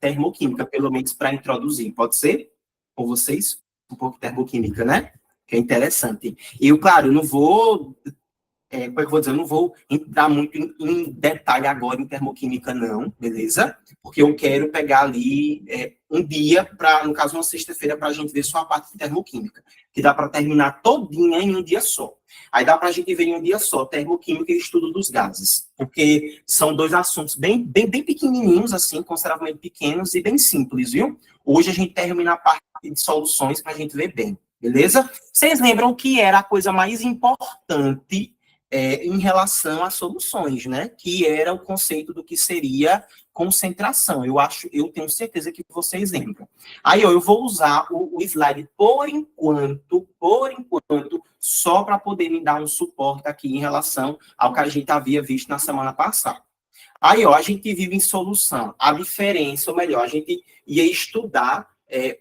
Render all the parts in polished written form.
termoquímica, pelo menos para introduzir. Pode ser? Com vocês? Um pouco de termoquímica, né? Que é interessante. E eu, claro, não vou como é que eu vou dizer? Eu não vou entrar muito em detalhe agora em termoquímica, não, beleza? Porque eu quero pegar ali um dia, no caso, uma sexta-feira, para a gente ver só a parte de termoquímica, que dá para terminar todinha em um dia só. Aí dá para a gente ver em um dia só termoquímica e estudo dos gases, porque são dois assuntos bem pequenininhos, assim, consideravelmente pequenos e bem simples, viu? Hoje a gente termina a parte de soluções para a gente ver bem, beleza? Vocês lembram que era a coisa mais importante em relação às soluções, né? Que era o conceito do que seria concentração. Eu tenho certeza que vocês lembram. Aí, eu vou usar o slide por enquanto, só para poder me dar um suporte aqui em relação ao que a gente havia visto na semana passada. Aí, a gente viu em solução a diferença, ou melhor, a gente ia estudar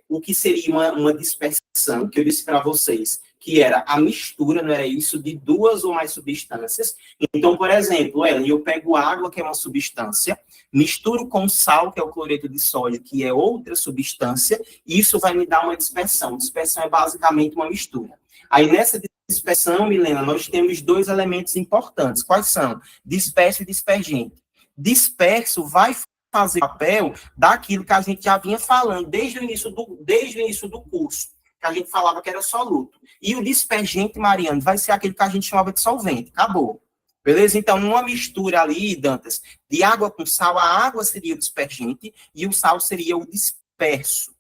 o que seria uma dispersão, que eu disse para vocês, que era a mistura, não era isso, de duas ou mais substâncias. Então, por exemplo, eu pego água, que é uma substância, misturo com sal, que é o cloreto de sódio, que é outra substância, e isso vai me dar uma dispersão. Dispersão é basicamente uma mistura. Aí, nessa dispersão, Milena, nós temos dois elementos importantes. Quais são? Disperso e dispergente. Disperso vai fazer papel daquilo que a gente já vinha falando desde o início do curso, que a gente falava que era soluto. E o dispergente, Mariana, vai ser aquele que a gente chamava de solvente. Acabou. Beleza? Então, numa mistura ali, Dantas, de água com sal, a água seria o dispergente e o sal seria o disperso.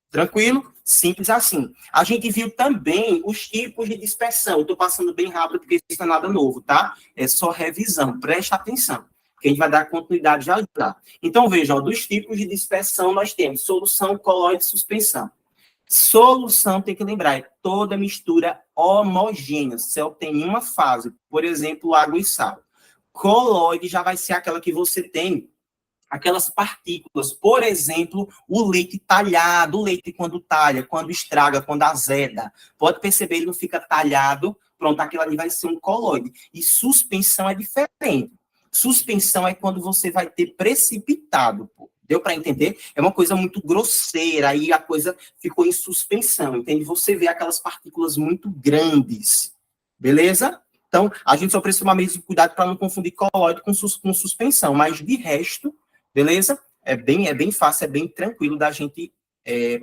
Tranquilo? Simples assim. A gente viu também os tipos de dispersão. Estou passando bem rápido porque isso não é nada novo, tá? É só revisão. Presta atenção, que a gente vai dar continuidade já já. Então, veja, dos tipos de dispersão nós temos solução, colóide e suspensão. Solução, tem que lembrar, é toda mistura homogênea, só tem uma fase, por exemplo, água e sal. Colóide já vai ser aquela que você tem aquelas partículas, por exemplo, o leite talhado, o leite quando talha, quando estraga, quando azeda. Pode perceber, ele não fica talhado, pronto, aquilo ali vai ser um colóide. E suspensão é diferente. Suspensão é quando você vai ter precipitado, pô. Deu para entender? É uma coisa muito grosseira, aí a coisa ficou em suspensão, entende? Você vê aquelas partículas muito grandes, beleza? Então, a gente só precisa tomar mesmo cuidado para não confundir colóide com suspensão, mas de resto, beleza? É bem fácil, é bem tranquilo da gente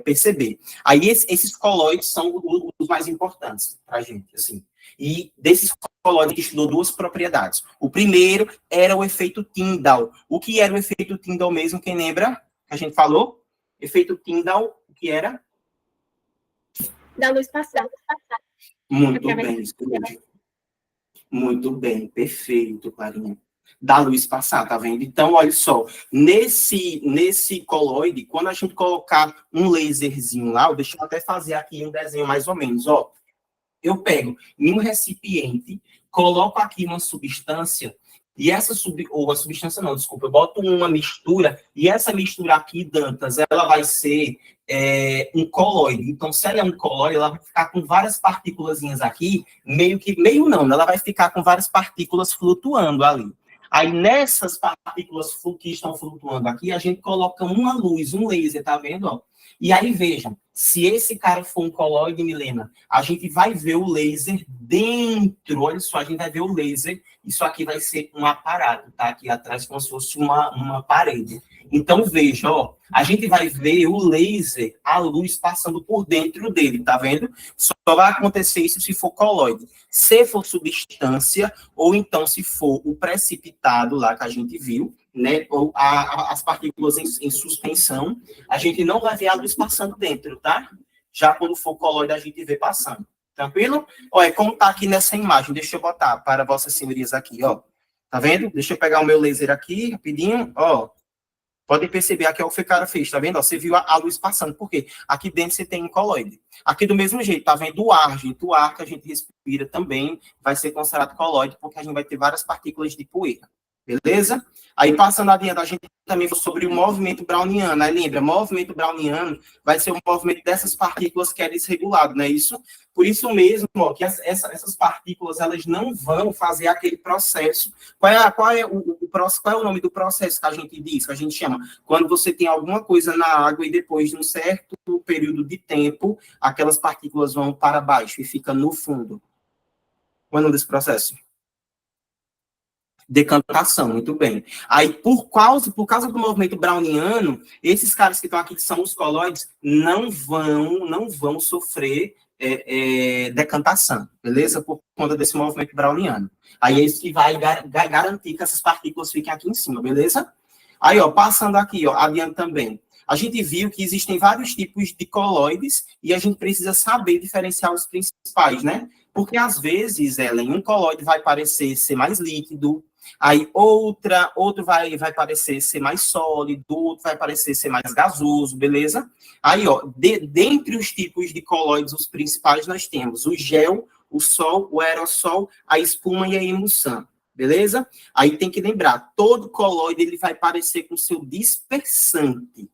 perceber. Aí, esses colóides são os mais importantes para a gente, assim. E desses colóides, a gente estudou duas propriedades. O primeiro era o efeito Tyndall. O que era o efeito Tyndall mesmo? Quem lembra que a gente falou? Efeito Tyndall, o que era? Da luz passar. Muito bem, muito bem, perfeito, Clarinha. Da luz passar, tá vendo? Então, olha só, nesse colóide, quando a gente colocar um laserzinho lá, deixa eu até fazer aqui um desenho mais ou menos, ó. Eu pego em um recipiente, coloco aqui uma substância, e essa substância não, desculpa, eu boto uma mistura, e essa mistura aqui, Dantas, ela vai ser um colóide. Então, se ela é um colóide, ela vai ficar com várias partículas aqui, meio não, ela vai ficar com várias partículas flutuando ali. Aí, nessas partículas que estão flutuando aqui, a gente coloca uma luz, um laser, tá vendo, ó? E aí, vejam, se esse cara for um colóide, Milena, a gente vai ver o laser dentro, olha só, a gente vai ver o laser, isso aqui vai ser um aparato, tá? Aqui atrás, como se fosse uma parede. Então, veja, ó, a gente vai ver o laser, a luz passando por dentro dele, tá vendo? Só vai acontecer isso se for colóide. Se for substância, ou então se for o precipitado lá que a gente viu, né, ou as partículas em suspensão, a gente não vai ver a luz passando dentro, tá? Já quando for colóide, a gente vê passando. Tranquilo? Olha, como tá aqui nessa imagem, deixa eu botar para vossas senhorias aqui, ó. Tá vendo? Deixa eu pegar o meu laser aqui, rapidinho, ó. Podem perceber aqui é o que o cara fez, tá vendo? Ó, você viu a luz passando, por quê? Aqui dentro você tem um colóide. Aqui do mesmo jeito, tá vendo o ar, gente? O ar que a gente respira também vai ser considerado colóide, porque a gente vai ter várias partículas de poeira. Beleza? Aí, passando adiante, a gente também falou sobre o movimento browniano. Aí, lembra, movimento browniano vai ser um movimento dessas partículas que é desregulado, não é isso? Por isso mesmo, ó, que essas partículas, elas não vão fazer aquele processo. Qual é o nome do processo que a gente diz, que a gente chama? Quando você tem alguma coisa na água e depois de um certo período de tempo, aquelas partículas vão para baixo e fica no fundo. Qual é o nome desse processo? Decantação, muito bem. Aí, por causa do movimento browniano, esses caras que estão aqui, que são os colóides, não vão sofrer decantação, beleza? Por conta desse movimento browniano. Aí é isso que vai garantir que essas partículas fiquem aqui em cima, beleza? Aí, ó, passando aqui, ó, adiante também. A gente viu que existem vários tipos de colóides e a gente precisa saber diferenciar os principais, né? Porque, às vezes, Ellen, um colóide vai parecer ser mais líquido, aí outro vai parecer ser mais sólido, outro vai parecer ser mais gasoso, beleza? Aí, ó, dentre os tipos de colóides, os principais, nós temos o gel, o sol, o aerossol, a espuma e a emulsão, beleza? Aí tem que lembrar, todo colóide ele vai parecer com seu dispersante.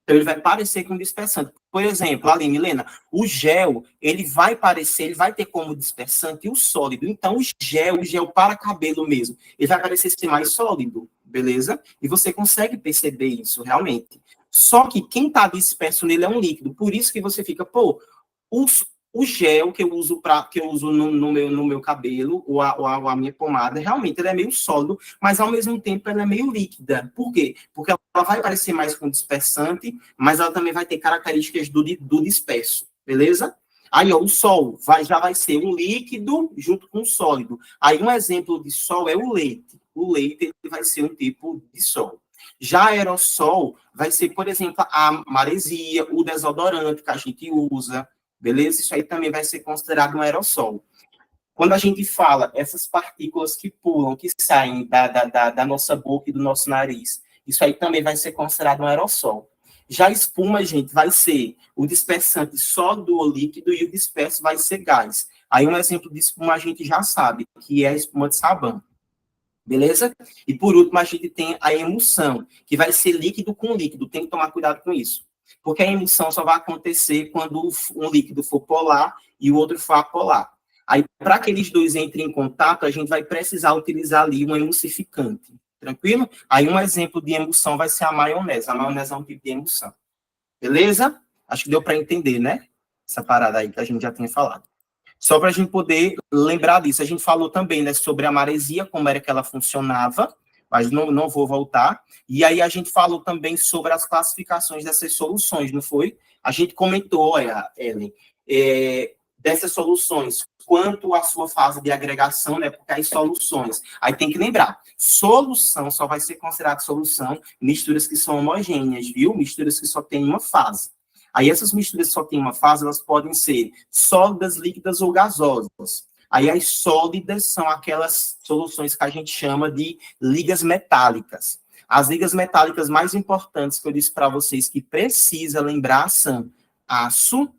Então, ele vai parecer com dispersante. Por exemplo, ali, Milena, o gel, ele vai ter como dispersante o sólido. Então, o gel para cabelo mesmo, ele vai parecer ser mais sólido, beleza? E você consegue perceber isso, realmente. Só que quem está disperso nele é um líquido. Por isso que você fica, pô, o gel que eu uso no meu cabelo, ou a minha pomada, realmente ela é meio sólido, mas ao mesmo tempo ela é meio líquida. Por quê? Porque ela vai parecer mais com dispersante, mas ela também vai ter características do disperso, beleza? Aí, ó, o sol já vai ser um líquido junto com o sólido. Aí, um exemplo de sol é o leite. O leite ele vai ser um tipo de sol. Já aerossol vai ser, por exemplo, a maresia, o desodorante que a gente usa, beleza? Isso aí também vai ser considerado um aerossol. Quando a gente fala essas partículas que pulam, que saem da nossa boca e do nosso nariz, isso aí também vai ser considerado um aerossol. Já a espuma, gente, vai ser o dispersante sólido ou líquido e o disperso vai ser gás. Aí um exemplo de espuma a gente já sabe, que é a espuma de sabão. Beleza? E por último, a gente tem a emulsão, que vai ser líquido com líquido. Tem que tomar cuidado com isso. Porque a emulsão só vai acontecer quando um líquido for polar e o outro for apolar. Aí, para que eles dois entrem em contato, a gente vai precisar utilizar ali um emulsificante. Tranquilo? Aí, um exemplo de emulsão vai ser a maionese. A maionese é um tipo de emulsão. Beleza? Acho que deu para entender, né? Essa parada aí que a gente já tinha falado. Só para a gente poder lembrar disso. A gente falou também, né, sobre a maresia, como era que ela funcionava, mas não vou voltar. E aí a gente falou também sobre as classificações dessas soluções, não foi? A gente comentou, Ellen, dessas soluções, quanto à sua fase de agregação, né, porque as soluções. Aí tem que lembrar, solução só vai ser considerada solução misturas que são homogêneas, viu? Misturas que só têm uma fase. Aí essas misturas só têm uma fase, elas podem ser sólidas, líquidas ou gasosas. Aí as sólidas são aquelas soluções que a gente chama de ligas metálicas. As ligas metálicas mais importantes que eu disse para vocês que precisa lembrar são aço,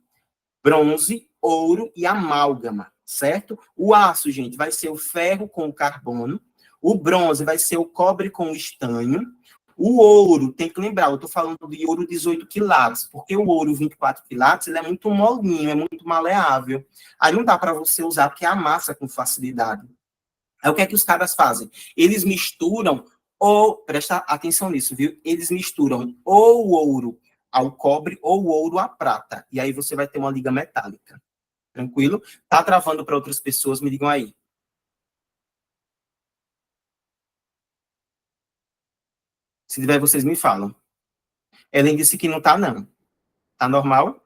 bronze, ouro e amálgama, certo? O aço, gente, vai ser o ferro com o carbono, o bronze vai ser o cobre com o estanho, o ouro, tem que lembrar, eu estou falando de ouro 18 quilates, porque o ouro 24 quilates ele é muito molinho, é muito maleável. Aí não dá para você usar porque amassa com facilidade. Aí o que é que os caras fazem? Eles misturam, ou, presta atenção nisso, viu? Eles misturam ou o ouro ao cobre ou o ouro à prata. E aí você vai ter uma liga metálica. Tranquilo? Tá travando para outras pessoas? Me digam aí. Se tiver, vocês me falam. Ellen disse que não tá, não. Tá normal?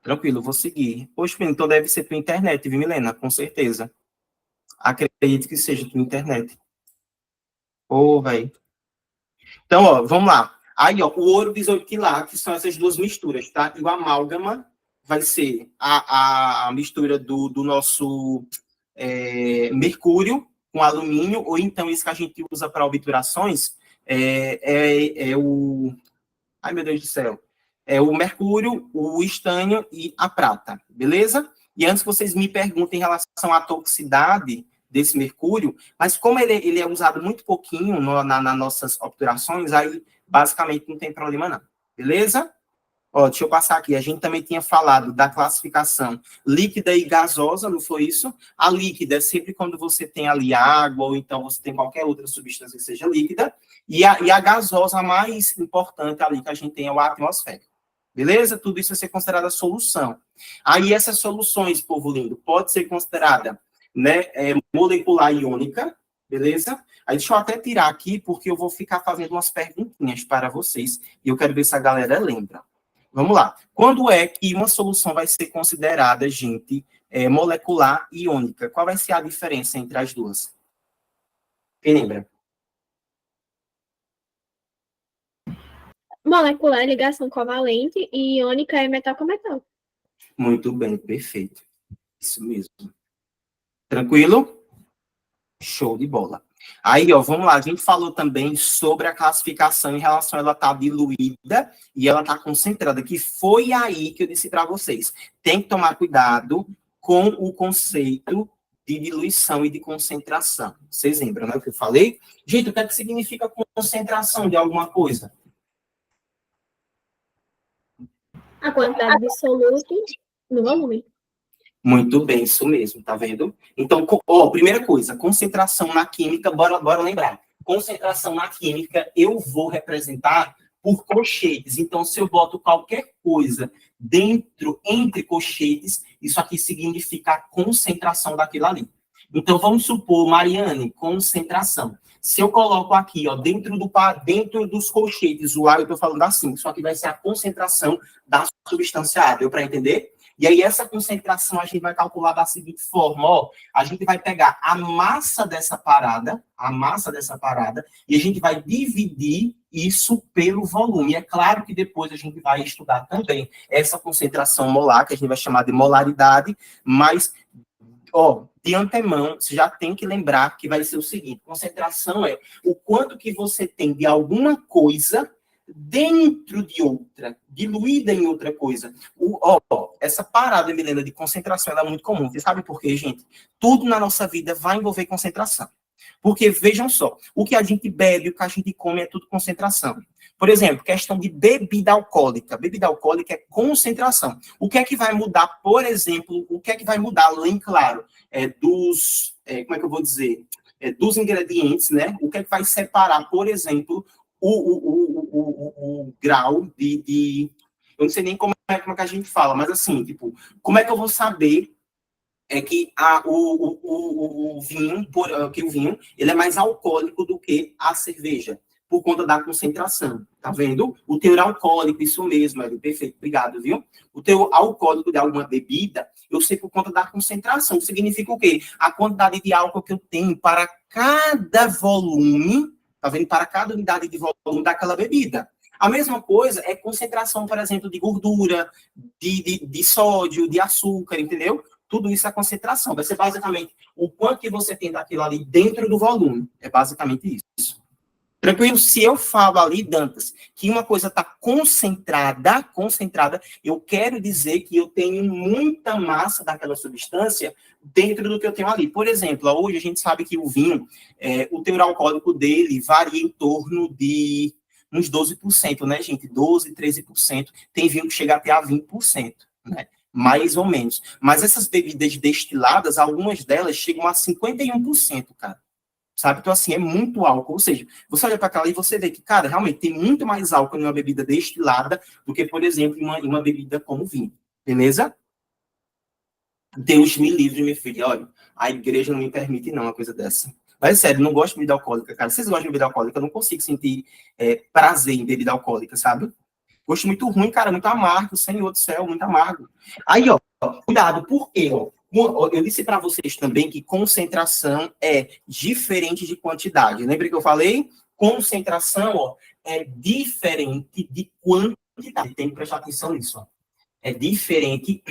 Tranquilo, vou seguir. Poxa, então deve ser tua internet, viu, Milena? Com certeza. Acredito que seja tua internet. Ô, velho. Então, ó, vamos lá. Aí, ó, o ouro 18 quilates são essas duas misturas, tá? E o amálgama vai ser a mistura do nosso mercúrio com alumínio, ou então isso que a gente usa para obturações é o... Ai, meu Deus do céu. É o mercúrio, o estanho e a prata, beleza? E antes que vocês me perguntem em relação à toxicidade desse mercúrio, mas como ele é usado muito pouquinho nas nossas obturações, aí basicamente não tem problema não, beleza? Ó, deixa eu passar aqui. A gente também tinha falado da classificação líquida e gasosa, não foi isso? A líquida é sempre quando você tem ali água, ou então você tem qualquer outra substância que seja líquida. E a gasosa, a mais importante ali que a gente tem é o atmosférico. Beleza? Tudo isso vai ser considerada solução. Aí essas soluções, povo lindo, pode ser considerada, né, molecular iônica, beleza? Aí deixa eu até tirar aqui, porque eu vou ficar fazendo umas perguntinhas para vocês, e eu quero ver se a galera lembra. Vamos lá. Quando é que uma solução vai ser considerada, gente, molecular e iônica? Qual vai ser a diferença entre as duas? Quem lembra? Molecular é ligação covalente e iônica é metal com metal. Muito bem, perfeito. Isso mesmo. Tranquilo? Show de bola. Aí, ó, vamos lá. A gente falou também sobre a classificação em relação a ela estar diluída e ela estar concentrada, que foi aí que eu disse para vocês. Tem que tomar cuidado com o conceito de diluição e de concentração. Vocês lembram, né, o que eu falei? Gente, o que é que significa concentração de alguma coisa? A quantidade de soluto no volume. Muito bem, isso mesmo, tá vendo? Então, ó, primeira coisa, concentração na química, bora lembrar. Concentração na química, eu vou representar por colchetes. Então, se eu boto qualquer coisa entre colchetes, isso aqui significa a concentração daquilo ali. Então, vamos supor, Mariane, concentração. Se eu coloco aqui, ó, dentro dos colchetes, o ar, eu estou falando assim, isso aqui vai ser a concentração da substância A, deu para entender? E aí, essa concentração a gente vai calcular da seguinte forma, ó, a gente vai pegar a massa dessa parada, e a gente vai dividir isso pelo volume. É claro que depois a gente vai estudar também essa concentração molar, que a gente vai chamar de molaridade, mas, ó, de antemão, você já tem que lembrar que vai ser o seguinte, concentração é o quanto que você tem de alguma coisa dentro de outra, diluída em outra coisa. Essa parada, Milena, de concentração, ela é muito comum. Você sabe por quê, gente? Tudo na nossa vida vai envolver concentração. Porque, vejam só, o que a gente bebe, o que a gente come é tudo concentração. Por exemplo, questão de bebida alcoólica. Bebida alcoólica é concentração. O que é que vai mudar, por exemplo, o que é que vai mudar, além, claro, como é que eu vou dizer? Dos ingredientes, né? O que é que vai separar, por exemplo, o grau de... Eu não sei nem como é que a gente fala, mas assim, tipo, como é que eu vou saber que o vinho, ele é mais alcoólico do que a cerveja, por conta da concentração, tá vendo? O teor alcoólico, isso mesmo, Hélio, perfeito, obrigado, viu? O teor alcoólico de alguma bebida, eu sei por conta da concentração, significa o quê? A quantidade de álcool que eu tenho para cada volume, tá vendo? Para cada unidade de volume daquela bebida. A mesma coisa é concentração, por exemplo, de gordura, de sódio, de açúcar, entendeu? Tudo isso é concentração. Vai ser basicamente o quanto que você tem daquilo ali dentro do volume. É basicamente isso. Tranquilo? Se eu falo ali, Dantas, que uma coisa está concentrada, eu quero dizer que eu tenho muita massa daquela substância dentro do que eu tenho ali. Por exemplo, hoje a gente sabe que o vinho, o teor alcoólico dele varia em torno de uns 12%, né, gente? 12%, 13%. Tem vinho que chega até a 20%, né? Mais ou menos. Mas essas bebidas destiladas, algumas delas chegam a 51%, cara. Sabe? Então, assim, é muito álcool. Ou seja, você olha para aquela e você vê que, cara, realmente tem muito mais álcool em uma bebida destilada do que, por exemplo, em uma bebida como vinho. Beleza? Deus me livre, meu filho. Olha, a igreja não me permite, não, uma coisa dessa. Mas, sério, não gosto de bebida alcoólica, cara. Vocês gostam de bebida alcoólica? Eu não consigo sentir prazer em bebida alcoólica, sabe? Gosto muito ruim, cara, muito amargo, Senhor do céu, muito amargo. Aí, ó, cuidado, por quê? Ó? Eu disse para vocês também que concentração é diferente de quantidade. Lembra que eu falei? Concentração, ó, é diferente de quantidade. Tem que prestar atenção nisso, ó. É diferente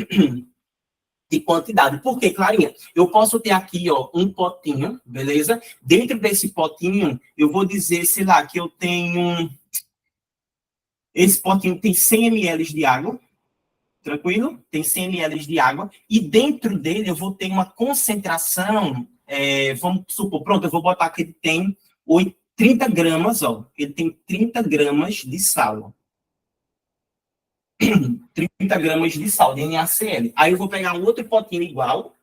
de quantidade. Por quê, Clarinha? Eu posso ter aqui, ó, um potinho, beleza? Dentro desse potinho, eu vou dizer, sei lá, que eu tenho... Esse potinho tem 100 ml de água, tranquilo? Tem 100 ml de água, e dentro dele eu vou ter uma concentração vamos supor, pronto, eu vou botar que ele tem 30 gramas, ó. Ele tem 30 gramas de sal. 30 gramas de sal, de NaCl. Aí eu vou pegar um outro potinho igual,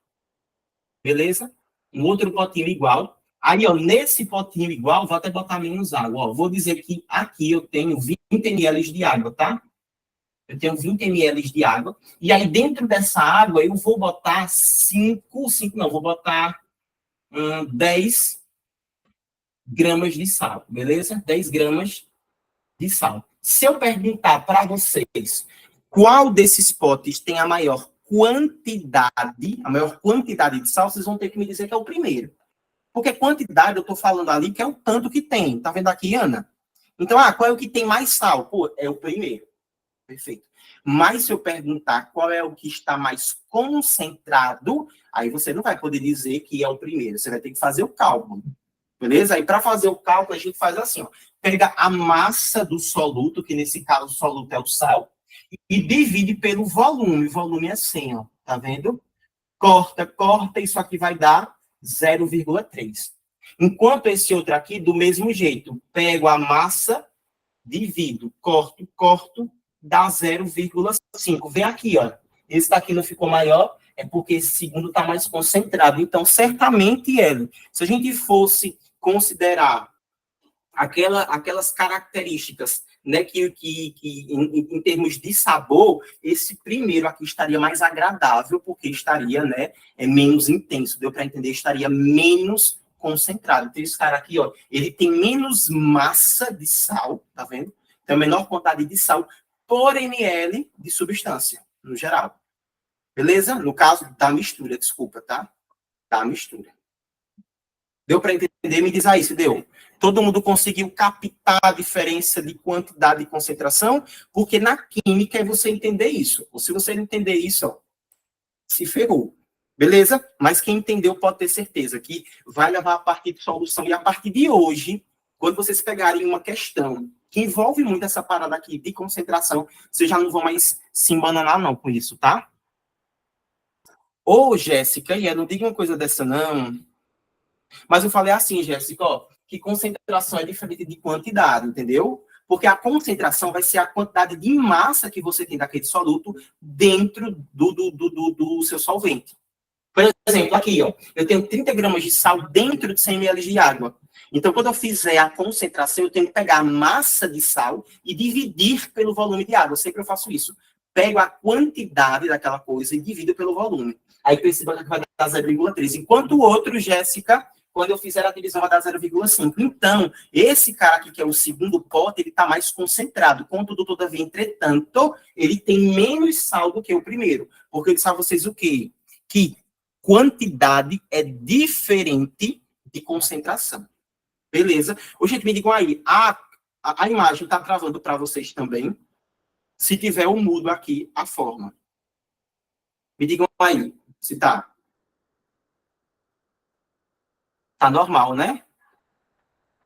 beleza? Um outro potinho igual. Aí, ó, nesse potinho igual, vou até botar menos água. Ó, vou dizer que aqui eu tenho 20 ml de água, tá? Eu tenho 20 ml de água. E aí, dentro dessa água, eu vou botar 10 gramas de sal, beleza? 10 gramas de sal. Se eu perguntar para vocês qual desses potes tem a maior quantidade de sal, vocês vão ter que me dizer que é o primeiro. Porque quantidade, eu estou falando ali que é o tanto que tem. Tá vendo aqui, Ana? Então, qual é o que tem mais sal? Pô, é o primeiro. Perfeito. Mas se eu perguntar qual é o que está mais concentrado, aí você não vai poder dizer que é o primeiro. Você vai ter que fazer o cálculo. Beleza? Aí, para fazer o cálculo, a gente faz assim, ó. Pega a massa do soluto, que nesse caso o soluto é o sal, e divide pelo volume. O volume é 100, ó. Tá vendo? Corta, isso aqui vai dar 0,3. Enquanto esse outro aqui, do mesmo jeito, pego a massa, divido, corto, dá 0,5. Vem aqui, ó. Esse daqui não ficou maior, é porque esse segundo está mais concentrado. Então, certamente, ele, se a gente fosse considerar aquelas características, né, que em termos de sabor, esse primeiro aqui estaria mais agradável, porque estaria, né, menos intenso. Deu para entender? Estaria menos concentrado. Então, esse cara aqui, ó, ele tem menos massa de sal, tá vendo? Tem a menor quantidade de sal por ml de substância, no geral. Beleza? No caso da mistura, desculpa, tá? Da mistura. Deu para entender? Me diz aí se deu. Todo mundo conseguiu captar a diferença de quantidade e concentração? Porque na química é você entender isso. Ou se você não entender isso, ó, se ferrou. Beleza? Mas quem entendeu pode ter certeza que vai levar a partir de solução. E a partir de hoje, quando vocês pegarem uma questão que envolve muito essa parada aqui de concentração, vocês já não vão mais se embananar não com isso, tá? Ô, Jéssica, não diga uma coisa dessa não. Mas eu falei assim, Jéssica, ó, que concentração é diferente de quantidade, entendeu? Porque a concentração vai ser a quantidade de massa que você tem daquele soluto dentro do seu solvente. Por exemplo, aqui, ó, eu tenho 30 gramas de sal dentro de 100 ml de água. Então, quando eu fizer a concentração, eu tenho que pegar a massa de sal e dividir pelo volume de água. Sempre eu faço isso. Pego a quantidade daquela coisa e divido pelo volume. Aí perceba que vai dar 0,3. Enquanto o outro, Jéssica, quando eu fizer a divisão, vai dar 0,5. Então, esse cara aqui, que é o segundo pote, ele está mais concentrado. Contudo, todavia, entretanto, ele tem menos sal do que o primeiro. Porque eu disse a vocês o quê? Que quantidade é diferente de concentração. Beleza? Ô, gente, me digam aí, a imagem está travando para vocês também? Se tiver o mudo aqui, a forma. Me digam aí, se tá. Tá normal, né?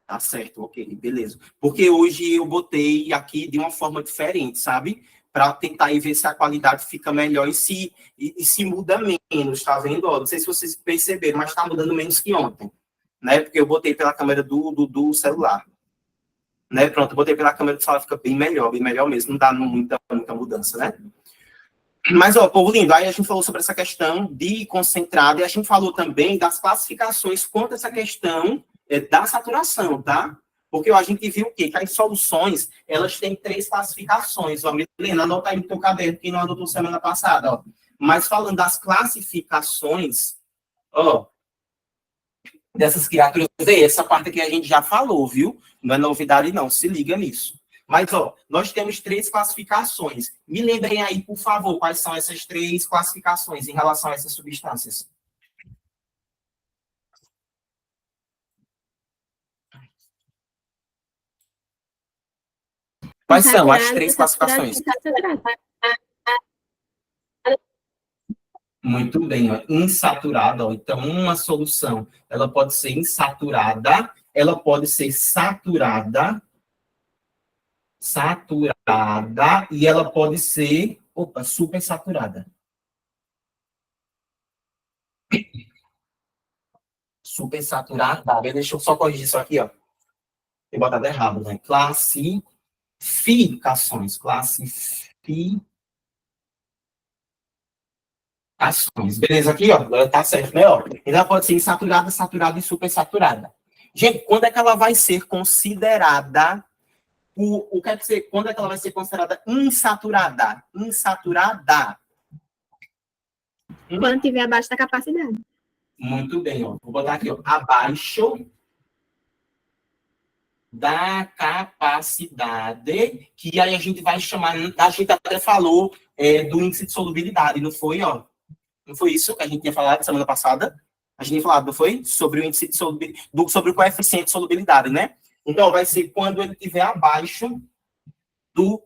Tá certo, ok, beleza. Porque hoje eu botei aqui de uma forma diferente, sabe? Para tentar aí ver se a qualidade fica melhor e se muda menos, tá vendo? Ó, não sei se vocês perceberam, mas tá mudando menos que ontem, né? Porque eu botei pela câmera do celular. Né? Pronto, eu botei pela câmera do celular, fica bem melhor mesmo, não dá muita mudança, né? Mas, ó, povo lindo, aí a gente falou sobre essa questão de concentrado e a gente falou também das classificações quanto a essa questão da saturação, tá? Porque ó, a gente viu o quê? Que as soluções, elas têm 3 classificações. Ó, Milena, anota aí no teu caderno, que não anotou semana passada, ó. Mas falando das classificações, ó, dessas criaturas, essa parte aqui a gente já falou, viu? Não é novidade, não. Se liga nisso. Mas, ó, nós temos 3 classificações. Me lembrem aí, por favor, quais são essas 3 classificações em relação a essas substâncias. Quais são as 3 classificações? Muito bem, ó. Insaturada. Ó. Então, uma solução, ela pode ser insaturada, ela pode ser saturada, e ela pode ser, supersaturada. supersaturada. Deixa eu só corrigir isso aqui, ó. Tem botado errado, né? Classificações. Beleza, aqui, ó. Agora tá certo, né? Ó. Ela pode ser insaturada, saturada e supersaturada. Gente, quando é que ela vai ser considerada quando é que ela vai ser considerada insaturada? Insaturada. Quando estiver abaixo da capacidade. Muito bem, ó. Vou botar aqui, ó. Abaixo da capacidade, que aí a gente vai chamar, a gente até falou do índice de solubilidade, não foi, ó? Não foi isso que a gente tinha falado semana passada? A gente tinha falado, não foi? Sobre o índice de solubilidade, sobre o coeficiente de solubilidade, né? Então, vai ser quando ele estiver abaixo do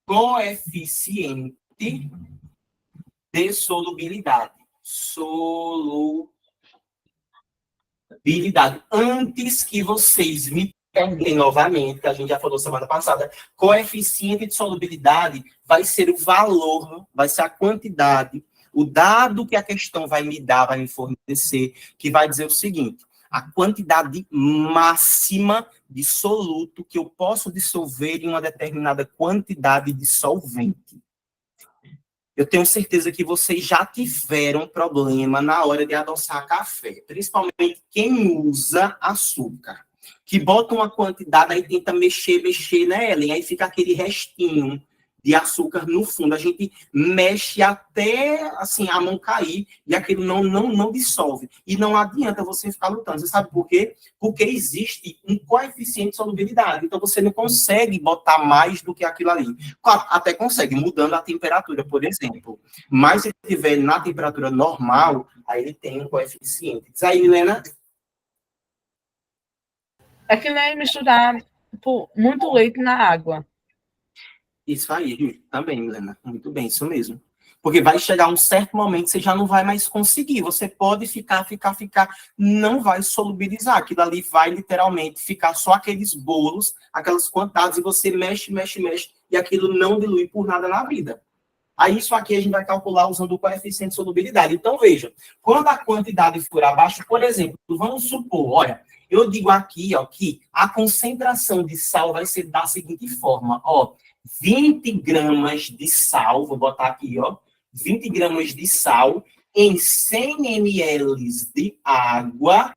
coeficiente de solubilidade. Solubilidade. Antes que vocês me perguntem novamente, que a gente já falou semana passada, coeficiente de solubilidade vai ser o valor, vai ser a quantidade, o dado que a questão vai me dar, vai me fornecer, que vai dizer o seguinte: a quantidade máxima de soluto que eu posso dissolver em uma determinada quantidade de solvente. Eu tenho certeza que vocês já tiveram problema na hora de adoçar café, principalmente quem usa açúcar, que bota uma quantidade, aí tenta mexer, né, Ellen? Aí fica aquele restinho de açúcar no fundo. A gente mexe até, assim, a mão cair e aquilo não dissolve. E não adianta você ficar lutando. Você sabe por quê? Porque existe um coeficiente de solubilidade. Então, você não consegue botar mais do que aquilo ali. Claro, até consegue, mudando a temperatura, por exemplo. Mas se estiver na temperatura normal, aí ele tem um coeficiente. Diz aí, Milena. É que nem misturar muito leite na água. Isso aí, também, Milena. Muito bem, isso mesmo. Porque vai chegar um certo momento que você já não vai mais conseguir. Você pode ficar, não vai solubilizar. Aquilo ali vai literalmente ficar só aqueles bolos, aquelas quantidades, e você mexe, e aquilo não dilui por nada na vida. Aí isso aqui a gente vai calcular usando o coeficiente de solubilidade. Então, veja, quando a quantidade for abaixo, por exemplo, vamos supor, olha, eu digo aqui, ó, que a concentração de sal vai ser da seguinte forma, ó, 20 gramas de sal, vou botar aqui, ó, 20 gramas de sal em 100 ml de água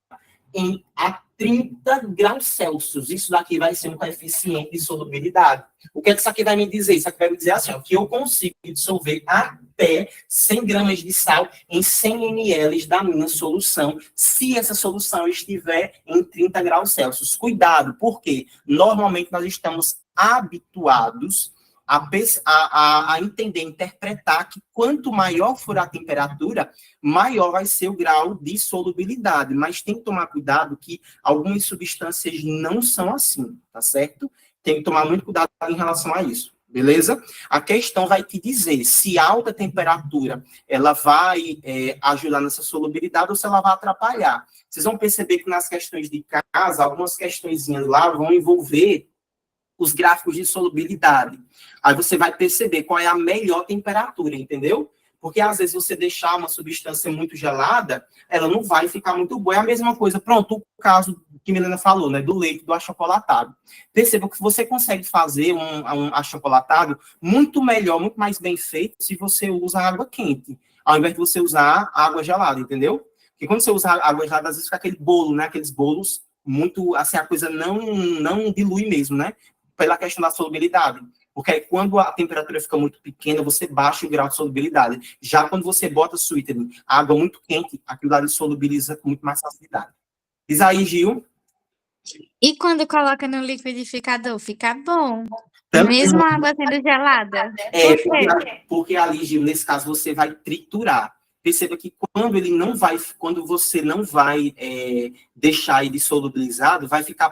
a 30 graus Celsius. Isso daqui vai ser um coeficiente de solubilidade. O que é que isso aqui vai me dizer? Isso aqui vai me dizer assim, ó, que eu consigo dissolver até 100 gramas de sal em 100 ml da minha solução, se essa solução estiver em 30 graus Celsius. Cuidado, porque normalmente nós estamos habituados a entender, interpretar que quanto maior for a temperatura, maior vai ser o grau de solubilidade. Mas tem que tomar cuidado que algumas substâncias não são assim, tá certo? Tem que tomar muito cuidado em relação a isso, beleza? A questão vai te dizer se a alta temperatura ela vai ajudar nessa solubilidade ou se ela vai atrapalhar. Vocês vão perceber que nas questões de casa, algumas questõezinhas lá vão envolver os gráficos de solubilidade. Aí você vai perceber qual é a melhor temperatura, entendeu? Porque às vezes você deixar uma substância muito gelada, ela não vai ficar muito boa. É a mesma coisa, pronto, o caso que a Milena falou, né, do leite, do achocolatado. Perceba que você consegue fazer um achocolatado muito melhor, muito mais bem feito, se você usa água quente, ao invés de você usar água gelada, entendeu? Porque quando você usa água gelada, às vezes fica aquele bolo, né, aqueles bolos muito, assim, a coisa não dilui mesmo, né? Pela questão da solubilidade. Porque aí, quando a temperatura fica muito pequena, você baixa o grau de solubilidade. Já quando você bota sweetening, água muito quente, aquilo ali solubiliza com muito mais facilidade. Diz aí, Gil. E quando coloca no liquidificador, fica bom? Também, Mesmo a água sendo gelada? Porque ali, Gil, nesse caso, você vai triturar. Perceba que quando você não vai deixar ele solubilizado, vão ficar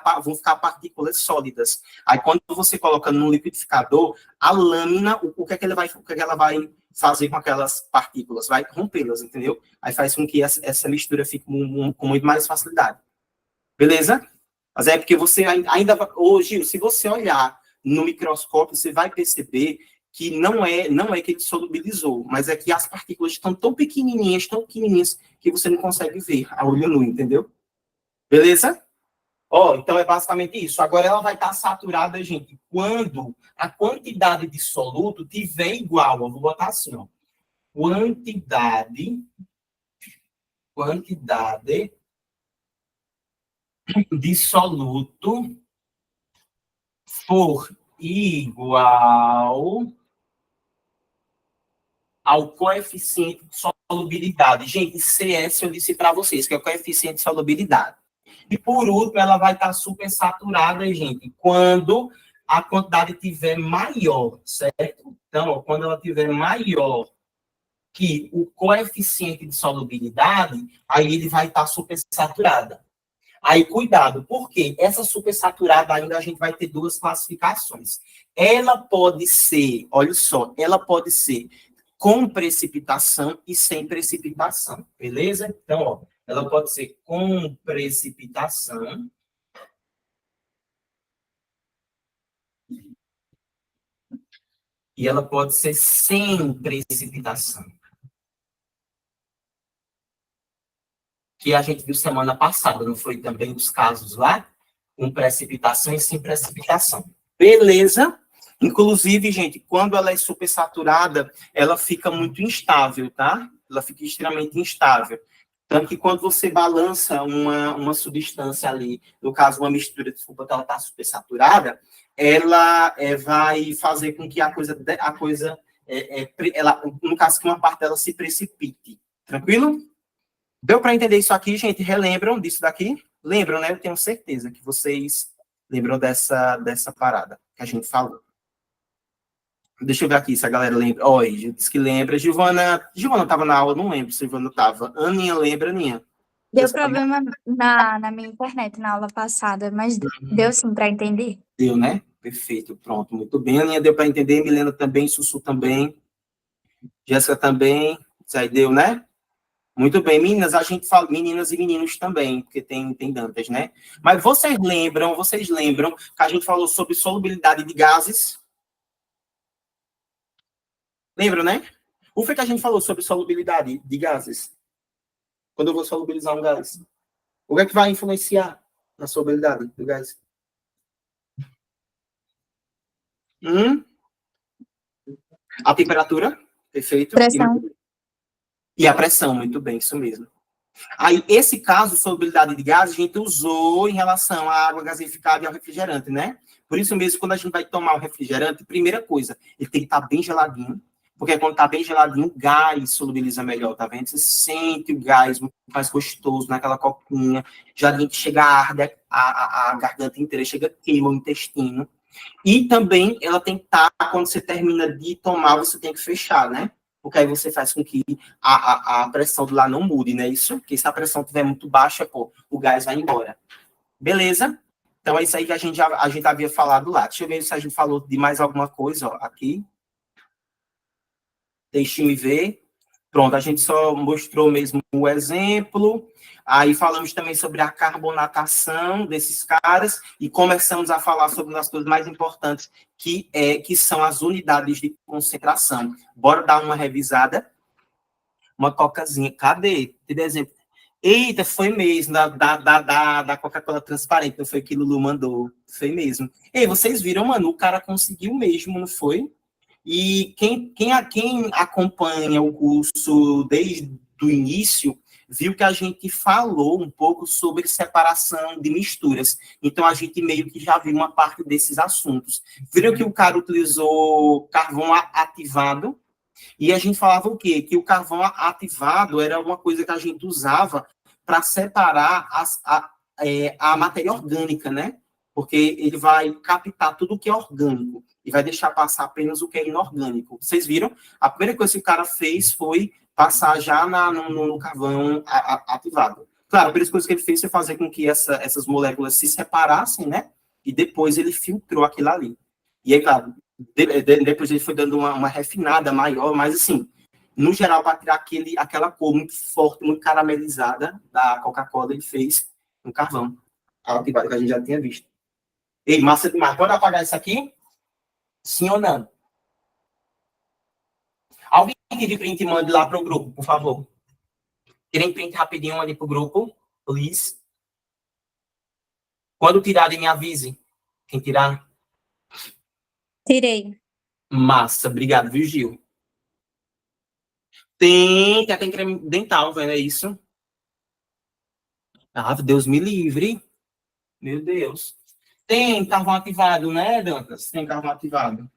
partículas sólidas. Aí, quando você coloca no liquidificador, a lâmina, o que é que ela vai fazer com aquelas partículas? Vai rompê-las, entendeu? Aí faz com que essa mistura fique com muito mais facilidade. Beleza? Mas é porque você ainda... Gil, se você olhar no microscópio, você vai perceber que não é que ele solubilizou, mas é que as partículas estão tão pequenininhas, que você não consegue ver a olho nu, entendeu? Beleza? Ó, então é basicamente isso. Agora ela vai estar saturada, gente, quando a quantidade de soluto tiver igual. Eu vou botar assim, ó. Quantidade de soluto for igual ao coeficiente de solubilidade. Gente, CS eu disse para vocês, que é o coeficiente de solubilidade. E por último, ela vai estar super saturada, gente, quando a quantidade tiver maior, certo? Então, ó, quando ela tiver maior que o coeficiente de solubilidade, aí ele vai estar super saturada. Aí, cuidado, porque essa supersaturada ainda a gente vai ter duas classificações. Ela pode ser, olha só, ela pode ser com precipitação e sem precipitação, beleza? Então, ó, ela pode ser com precipitação e ela pode ser sem precipitação. Que a gente viu semana passada, não foi também os casos lá? Com precipitação e sem precipitação. Beleza? Inclusive, gente, quando ela é supersaturada, ela fica muito instável, tá? Ela fica extremamente instável. Tanto que quando você balança uma substância ali, no caso, uma mistura, desculpa, que ela está supersaturada, ela vai fazer com que ela, no caso, que uma parte dela se precipite. Tranquilo? Deu para entender isso aqui, gente? Relembram disso daqui? Lembram, né? Eu tenho certeza que vocês lembram dessa parada que a gente falou. Deixa eu ver aqui se a galera lembra. Olha, diz que lembra. Giovana estava na aula, não lembro se a Giovana estava. Aninha, lembra, Aninha? Deu problema na minha internet na aula passada, mas deu sim para entender. Deu, né? Perfeito, pronto, muito bem. Aninha deu para entender, Milena também, Sussu também, Jéssica também. Isso aí deu, né? Muito bem, meninas, a gente fala, meninas e meninos também, porque tem Dantas, né? Mas vocês lembram que a gente falou sobre solubilidade de gases? Lembram, né? O que a gente falou sobre solubilidade de gases? Quando eu vou solubilizar um gás. O que é que vai influenciar na solubilidade do gás? A temperatura, perfeito. Pressão. E a pressão, muito bem, isso mesmo. Aí, esse caso, solubilidade de gases, a gente usou em relação à água gaseificada e ao refrigerante, né? Por isso mesmo, quando a gente vai tomar o refrigerante, primeira coisa, ele tem que estar bem geladinho, porque quando está bem geladinho, o gás solubiliza melhor, tá vendo? Você sente o gás muito mais gostoso naquela copinha, já a gente chega a arder a garganta inteira, chega a queima o intestino. E também, ela tem que estar, quando você termina de tomar, você tem que fechar, né? Porque aí você faz com que a pressão do lá não mude, né? Isso, porque se a pressão estiver muito baixa, pô, o gás vai embora. Beleza? Então é isso aí que a gente havia falado lá. Deixa eu ver se a gente falou de mais alguma coisa, ó, aqui. Deixe-me ver. Pronto, a gente só mostrou mesmo o exemplo. Aí falamos também sobre a carbonatação desses caras e começamos a falar sobre uma das coisas mais importantes, que são as unidades de concentração. Bora dar uma revisada? Uma cocazinha. Cadê? Por exemplo. Eita, foi mesmo, da Coca-Cola transparente, não foi que o Lulu mandou. Foi mesmo. Ei, vocês viram, mano, o cara conseguiu mesmo, não foi? E quem acompanha o curso desde o início, viu que a gente falou um pouco sobre separação de misturas. Então, a gente meio que já viu uma parte desses assuntos. Viram que o cara utilizou carvão ativado, e a gente falava o quê? Que o carvão ativado era uma coisa que a gente usava para separar a matéria orgânica, né? Porque ele vai captar tudo o que é orgânico e vai deixar passar apenas o que é inorgânico. Vocês viram? A primeira coisa que o cara fez foi passar já no carvão ativado. Claro, a primeira coisa que ele fez foi fazer com que essas moléculas se separassem, né? E depois ele filtrou aquilo ali. E aí, claro, depois ele foi dando uma refinada maior, mas assim, no geral, para tirar aquela cor muito forte, muito caramelizada da Coca-Cola, ele fez um carvão ativado, que a gente já tinha visto. Ei, massa demais. Pode apagar isso aqui? Sim ou não? Alguém que de print mande lá para o grupo, por favor. Tirem print rapidinho ali para o grupo, please. Quando tirarem, me avise. Quem tirar? Tirei. Massa. Obrigado, viu, Gil? Tem creme dental, velho, é isso? Ah, Deus me livre. Meu Deus. Tem carvão ativado, né, Dantas? Tem carvão ativado.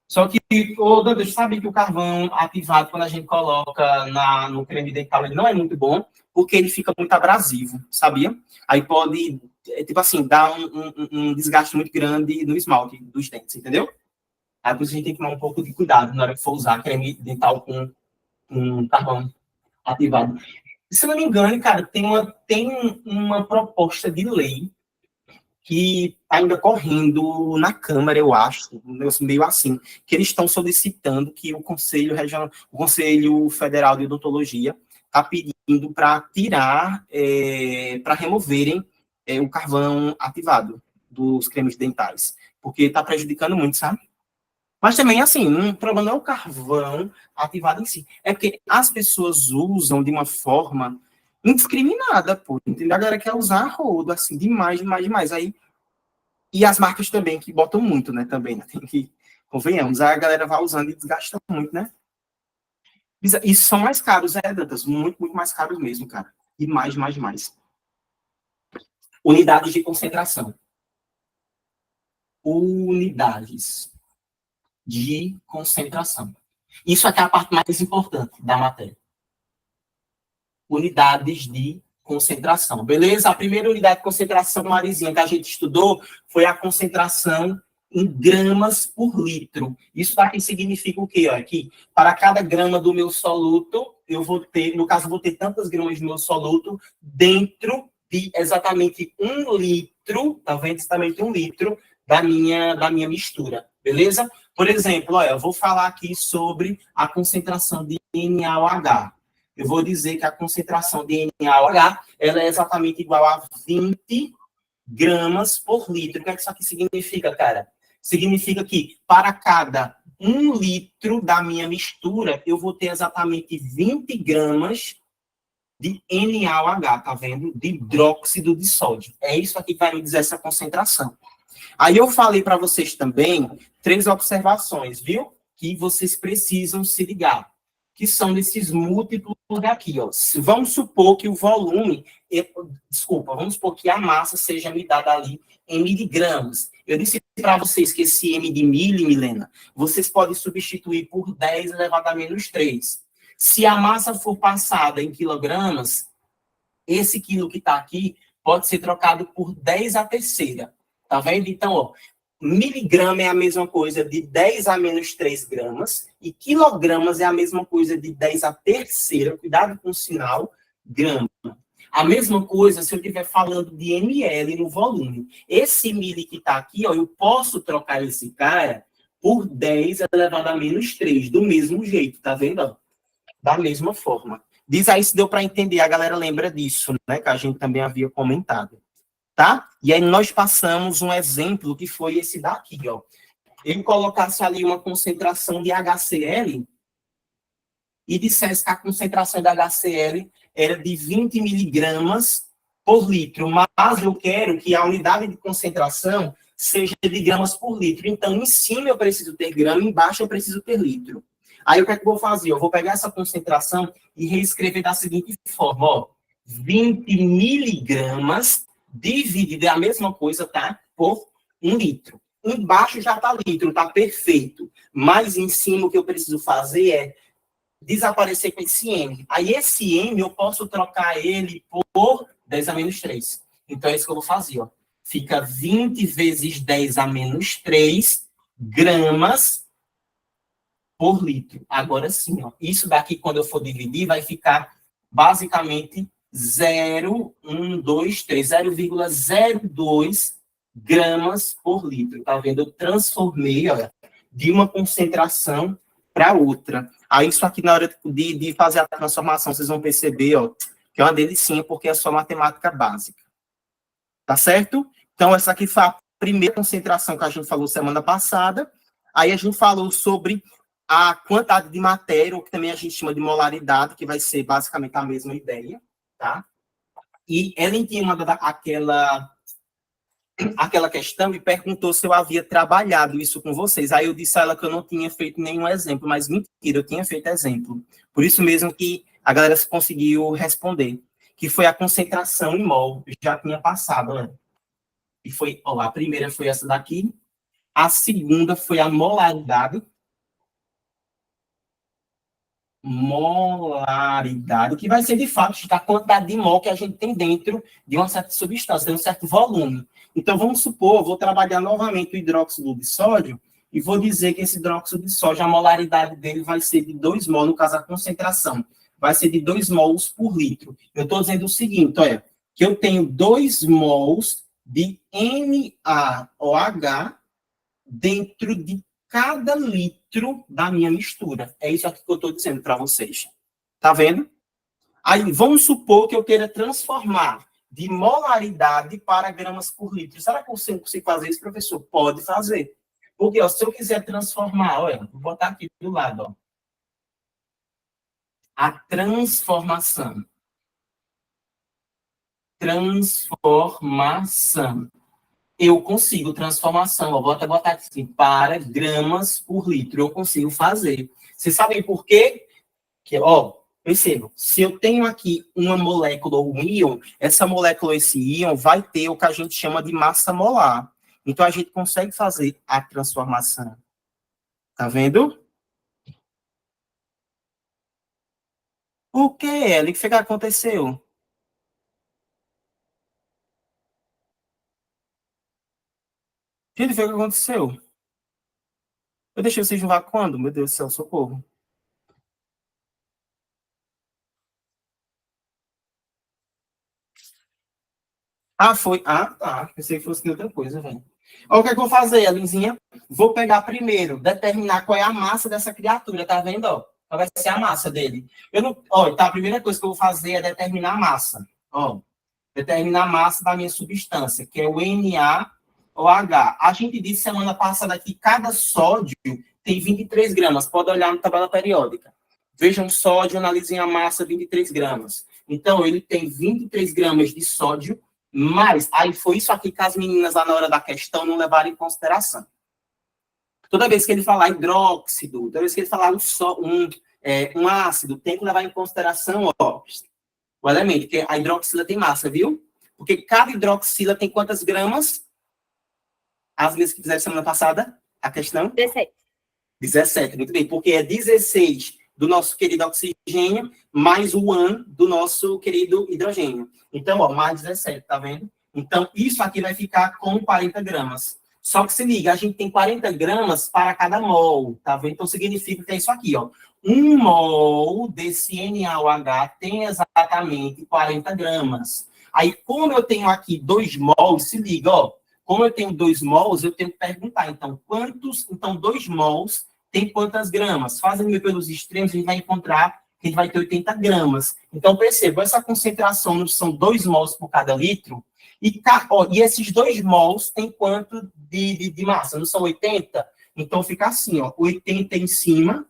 Só que, ô, Dantas, sabe que o carvão ativado, quando a gente coloca no creme dental, ele não é muito bom, porque ele fica muito abrasivo, sabia? Aí pode, tipo assim, dar um desgaste muito grande no esmalte dos dentes, entendeu? Aí por isso a gente tem que tomar um pouco de cuidado na hora que for usar creme dental com carvão ativado. Se eu não me engano, cara, tem uma proposta de lei que está ainda correndo na Câmara, eu acho, um negócio meio assim, que eles estão solicitando que o Conselho Regional, o Conselho Federal de Odontologia está pedindo para tirar, para removerem o carvão ativado dos cremes dentais, porque está prejudicando muito, sabe? Mas também, assim, o problema não é o carvão ativado em si, é porque as pessoas usam de uma forma indiscriminada, pô, entendeu? A galera quer usar rodo, assim, demais, demais, demais. Aí, e as marcas também, que botam muito, né, também, né? Tem que, convenhamos, a galera vai usando e desgasta muito, né? E são mais caros, Dantas? Muito, muito mais caros mesmo, cara. E mais, mais, mais. Unidades de concentração. Unidades de concentração. Isso aqui é a parte mais importante da matéria. Unidades de concentração, beleza? A primeira unidade de concentração, Marizinha, que a gente estudou foi a concentração em gramas por litro. Isso daqui significa o quê? Ó, que para cada grama do meu soluto, eu vou ter, no caso, eu vou ter tantas gramas do meu soluto dentro de exatamente 1 litro, tá vendo? Exatamente 1 litro da minha mistura, beleza? Por exemplo, ó, eu vou falar aqui sobre a concentração de NaOH. Eu vou dizer que a concentração de NaOH ela é exatamente igual a 20 gramas por litro. O que é que isso aqui significa, cara? Significa que para cada 1 litro da minha mistura, eu vou ter exatamente 20 gramas de NaOH, tá vendo? De hidróxido de sódio. É isso aqui que vai me dizer essa concentração. Aí eu falei para vocês também 3 observações, viu? Que vocês precisam se ligar. Que são desses múltiplos daqui, ó. Vamos supor que o volume, vamos supor que a massa seja medida ali em miligramas. Eu disse para vocês que esse M de Milena, vocês podem substituir por 10 elevado a menos 3. Se a massa for passada em quilogramas, esse quilo que está aqui pode ser trocado por 10 à terceira. Tá vendo? Então, ó, miligrama é a mesma coisa de 10 a menos 3 gramas, e quilogramas é a mesma coisa de 10 à terceira, cuidado com o sinal, grama. A mesma coisa se eu estiver falando de ml no volume. Esse mili que está aqui, ó, eu posso trocar esse cara por 10 elevado a menos 3, do mesmo jeito, tá vendo? Ó? Da mesma forma. Diz aí se deu para entender, a galera lembra disso, né? Que a gente também havia comentado. Tá? E aí nós passamos um exemplo que foi esse daqui, ó. Eu colocasse ali uma concentração de HCl e dissesse que a concentração da HCl era de 20 miligramas por litro, mas eu quero que a unidade de concentração seja de gramas por litro. Então, em cima eu preciso ter grama, embaixo eu preciso ter litro. Aí o que é que eu vou fazer? Eu vou pegar essa concentração e reescrever da seguinte forma, ó. 20 miligramas dividido é a mesma coisa, tá? Por 1 litro. Embaixo já está litro, está perfeito. Mas em cima o que eu preciso fazer é desaparecer com esse M. Aí esse M eu posso trocar ele por 10 a menos 3. Então é isso que eu vou fazer, ó. Fica 20 vezes 10 a menos 3 gramas por litro. Agora sim, ó. Isso daqui, quando eu for dividir, vai ficar basicamente 0,02 gramas por litro. Tá vendo? Eu transformei, olha, de uma concentração para outra. Aí isso aqui, na hora de fazer a transformação, vocês vão perceber, ó, que é uma delicinha, porque é só matemática básica. Tá certo? Então, essa aqui foi a primeira concentração que a gente falou semana passada. Aí a gente falou sobre a quantidade de matéria, ou que também a gente chama de molaridade, que vai ser basicamente a mesma ideia, tá? E Ellen tinha aquela aquela questão e perguntou se eu havia trabalhado isso com vocês. Aí eu disse a ela que eu não tinha feito nenhum exemplo, mas mentira, eu tinha feito exemplo. Por isso mesmo que a galera conseguiu responder, que foi a concentração em mol, já tinha passado, né? E foi, ó, a primeira foi essa daqui, a segunda foi a molaridade, que vai ser, de fato, a quantidade de mol que a gente tem dentro de uma certa substância, de um certo volume. Então, vamos supor, eu vou trabalhar novamente o hidróxido de sódio e vou dizer que esse hidróxido de sódio, a molaridade dele vai ser de 2 mol, no caso, a concentração, vai ser de 2 mols por litro. Eu estou dizendo o seguinte, olha, que eu tenho 2 mols de NaOH dentro de cada litro da minha mistura. É isso aqui que eu estou dizendo para vocês. Tá vendo? Aí, vamos supor que eu queira transformar de molaridade para gramas por litro. Será que eu consigo fazer isso, professor? Pode fazer. Porque, ó, se eu quiser transformar, olha, vou botar aqui do lado, ó. A transformação. Transformação. Eu consigo transformação, eu vou até botar aqui assim, para gramas por litro, eu consigo fazer. Vocês sabem por quê? Que, ó, percebam, se eu tenho aqui uma molécula ou um íon, essa molécula, esse íon, vai ter o que a gente chama de massa molar. Então, a gente consegue fazer a transformação. Tá vendo? O que, Ellen? O que foi que aconteceu? Gente, foi o que aconteceu? Eu deixei vocês jogar quando? Meu Deus do céu, socorro. Ah, foi. Ah, tá. Pensei que fosse de outra coisa, velho. Olha o que é que eu vou fazer, Alinzinha? Vou pegar primeiro, determinar qual é a massa dessa criatura, tá vendo? Ó? Qual vai ser a massa dele. Eu não... Ó, tá, a primeira coisa que eu vou fazer é determinar a massa. Ó, determinar a massa da minha substância, que é o NaOH. A gente disse semana passada que cada sódio tem 23 gramas. Pode olhar na tabela periódica. Vejam sódio, analisem a massa, 23 gramas. Então, ele tem 23 gramas de sódio, mas aí foi isso aqui que as meninas lá na hora da questão não levaram em consideração. Toda vez que ele falar hidróxido, toda vez que ele falar um ácido, tem que levar em consideração, ó, o elemento, porque a hidroxila tem massa, viu? Porque cada hidroxila tem quantas gramas? As meninas que fizeram semana passada, a questão? 17. 17, muito bem, porque é 16 do nosso querido oxigênio, mais o AN do nosso querido hidrogênio. Então, ó, mais 17, tá vendo? Então, isso aqui vai ficar com 40 gramas. Só que se liga, a gente tem 40 gramas para cada mol, tá vendo? Então, significa que é isso aqui, ó. 1 mol desse NaOH tem exatamente 40 gramas. Aí, como eu tenho aqui 2 mols, se liga, ó. Como eu tenho 2 mols, eu tenho que perguntar, então, quantos... Então, 2 mols tem quantas gramas? Fazendo pelos extremos, a gente vai encontrar que a gente vai ter 80 gramas. Então, perceba, essa concentração são 2 mols por cada litro, e esses 2 mols tem quanto de massa? Não são 80? Então, fica assim, ó, 80 em cima,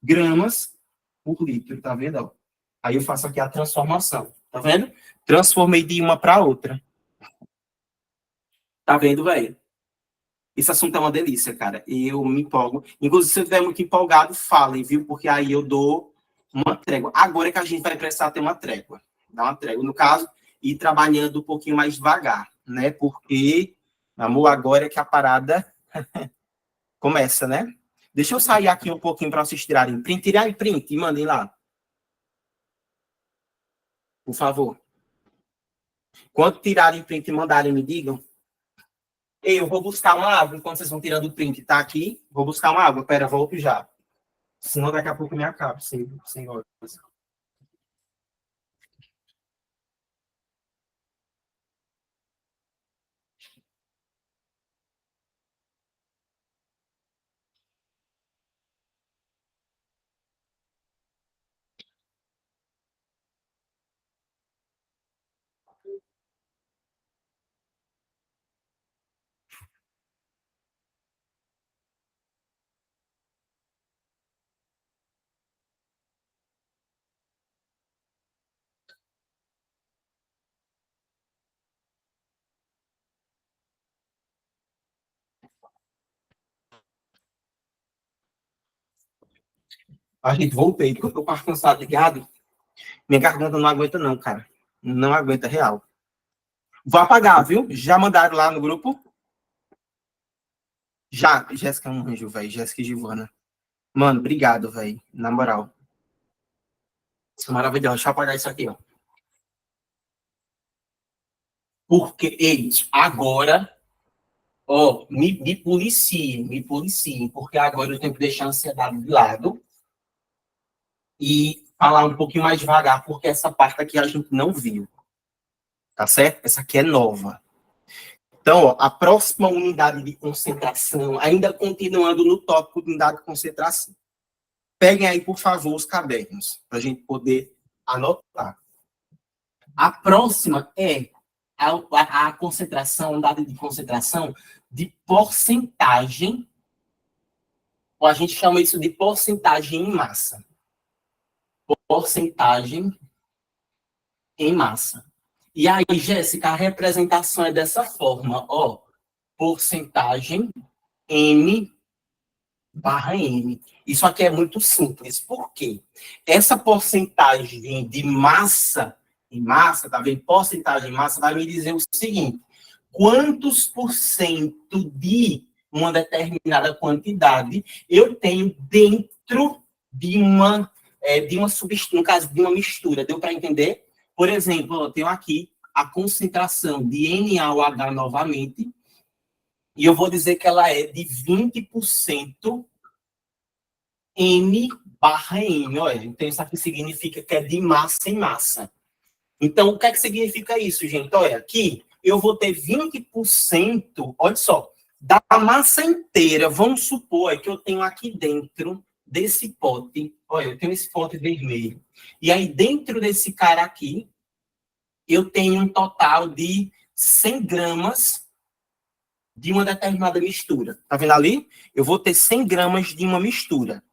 gramas por litro, tá vendo? Ó? Aí eu faço aqui a transformação, tá vendo? Transformei de uma para outra. Tá vendo, velho? Esse assunto é uma delícia, cara. Eu me empolgo. Inclusive, se eu estiver muito empolgado, falem, viu? Porque aí eu dou uma trégua. Agora é que a gente vai precisar ter uma trégua. Dar uma trégua. No caso, ir trabalhando um pouquinho mais devagar, né? Porque, amor, agora é que a parada começa, né? Deixa eu sair aqui um pouquinho para vocês tirarem print. Tirarem print e mandem lá. Por favor. Quando tirarem print e mandarem, me digam. Eu vou buscar uma água enquanto vocês vão tirando o print. Tá aqui? Vou buscar uma água. Pera, volto já. Senão daqui a pouco me acaba, sem horas. A gente voltei, porque eu tô quase cansado, ligado? Minha garganta não aguenta não, cara. Não aguenta real. Vou apagar, viu? Já mandaram lá no grupo? Já. Jéssica é um anjo, velho. Jéssica e Giovana. Mano, obrigado, velho. Na moral. Maravilhoso. Deixa eu apagar isso aqui, ó. Porque, ei, agora, ó, me policiem, porque agora eu tenho que deixar a ansiedade de lado e falar um pouquinho mais devagar, porque essa parte aqui a gente não viu. Tá certo? Essa aqui é nova. Então, ó, a próxima unidade de concentração, ainda continuando no tópico de unidade de concentração. Peguem aí, por favor, os cadernos, para a gente poder anotar. A próxima é a concentração, unidade de concentração de porcentagem, ou a gente chama isso de porcentagem em massa. Porcentagem em massa. E aí, Jéssica, a representação é dessa forma, ó. Porcentagem M/N. Isso aqui é muito simples. Por quê? Essa porcentagem de massa, em massa, tá vendo? Porcentagem em massa vai me dizer o seguinte: quantos por cento de uma determinada quantidade eu tenho dentro de uma substância, no caso de uma mistura. Deu para entender? Por exemplo, eu tenho aqui a concentração de NaOH novamente, e eu vou dizer que ela é de 20% M/N. Olha, então isso aqui significa que é de massa em massa. Então, o que é que significa isso, gente? Olha, aqui eu vou ter 20%, olha só, da massa inteira. Vamos supor que eu tenho aqui dentro desse pote, olha, eu tenho esse pote vermelho. E aí, dentro desse cara aqui, eu tenho um total de 100 gramas de uma determinada mistura. Tá vendo ali? Eu vou ter 100 gramas de uma mistura.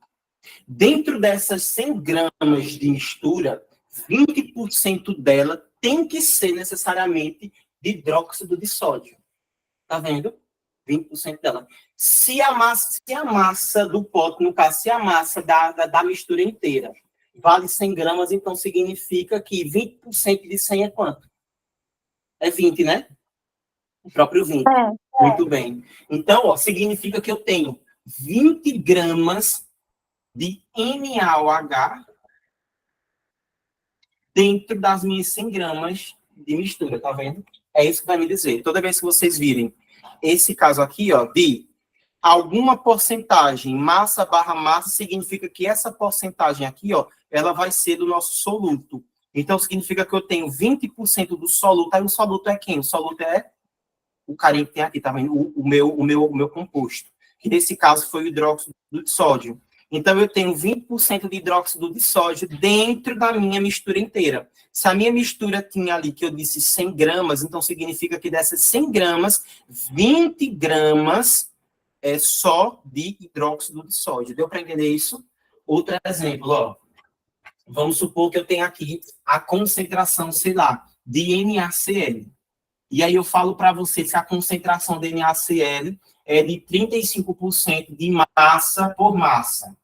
Dentro dessas 100 gramas de mistura, 20% dela tem que ser necessariamente de hidróxido de sódio. Tá vendo? 20% dela. Se a massa do pote, no caso, se a massa da mistura inteira vale 100 gramas, então significa que 20% de 100 é quanto? É 20, né? O próprio 20. Muito bem. Então, ó, significa que eu tenho 20 gramas de NaOH dentro das minhas 100 gramas de mistura, tá vendo? É isso que vai me dizer. Toda vez que vocês virem esse caso aqui, ó, de alguma porcentagem, massa/massa, significa que essa porcentagem aqui, ó, ela vai ser do nosso soluto. Então, significa que eu tenho 20% do soluto. Aí o soluto é quem? O soluto é o carinho que tem aqui, tá vendo? O meu composto. Que nesse caso foi o hidróxido de sódio. Então, eu tenho 20% de hidróxido de sódio dentro da minha mistura inteira. Se a minha mistura tinha ali, que eu disse 100 gramas, então significa que dessas 100 gramas, 20 gramas é só de hidróxido de sódio. Deu para entender isso? Outro exemplo, ó. Vamos supor que eu tenho aqui a concentração, sei lá, de NaCl. E aí eu falo para você se a concentração de NaCl é de 35% de massa por massa.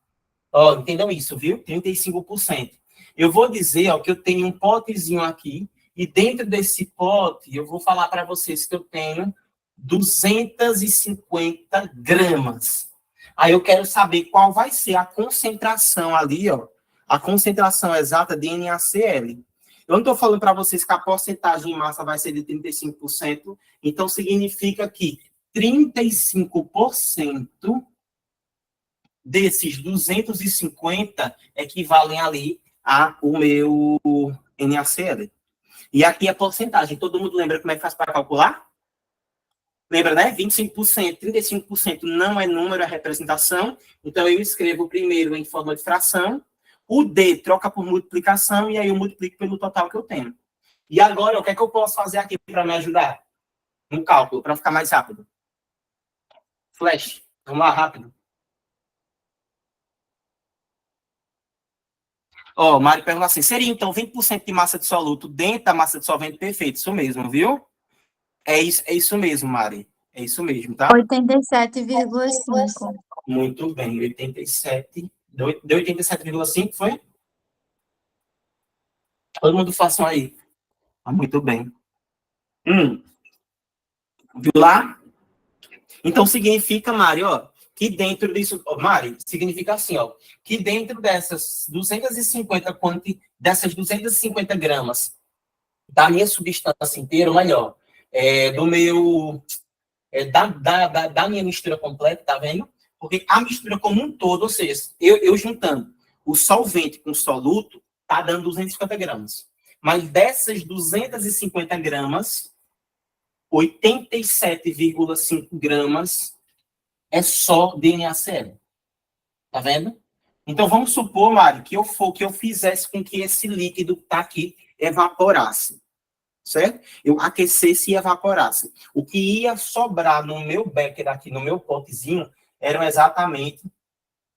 Ó, entendam isso, viu? 35%. Eu vou dizer, ó, que eu tenho um potezinho aqui, e dentro desse pote, eu vou falar para vocês que eu tenho 250 gramas. Aí eu quero saber qual vai ser a concentração ali, ó, a concentração exata de NaCl. Eu não estou falando para vocês que a porcentagem em massa vai ser de 35%, então significa que 35% desses 250 equivalem ali ao meu NaCl. E aqui a porcentagem. Todo mundo lembra como é que faz para calcular? Lembra, né? 25%, 35% não é número, é representação. Então, eu escrevo primeiro em forma de fração. O D troca por multiplicação e aí eu multiplico pelo total que eu tenho. E agora, o que é que eu posso fazer aqui para me ajudar? No cálculo, para ficar mais rápido. Flash. Vamos lá, rápido. Ó, Mari pergunta assim, seria então 20% de massa de soluto dentro da massa de solvente? Perfeito, isso mesmo, viu? É isso mesmo, Mari. É isso mesmo, tá? 87,5. Muito bem, 87,5. Deu 87,5, foi? Todo mundo façam aí. Ah, muito bem. Viu lá? Então, significa, Mari, ó, que dentro disso... Ó, Mari, significa assim, ó, que dentro dessas 250 gramas da minha substância inteira, ou melhor, do meu... da minha mistura completa, tá vendo? Porque a mistura como um todo, ou seja, eu juntando o solvente com o soluto, tá dando 250 gramas. Mas dessas 250 gramas, 87,5 gramas é só DNACL. Tá vendo? Então, vamos supor, Mário, que eu fizesse com que esse líquido que tá aqui evaporasse. Certo? Eu aquecesse e evaporasse. O que ia sobrar no meu becker aqui, no meu potezinho, eram exatamente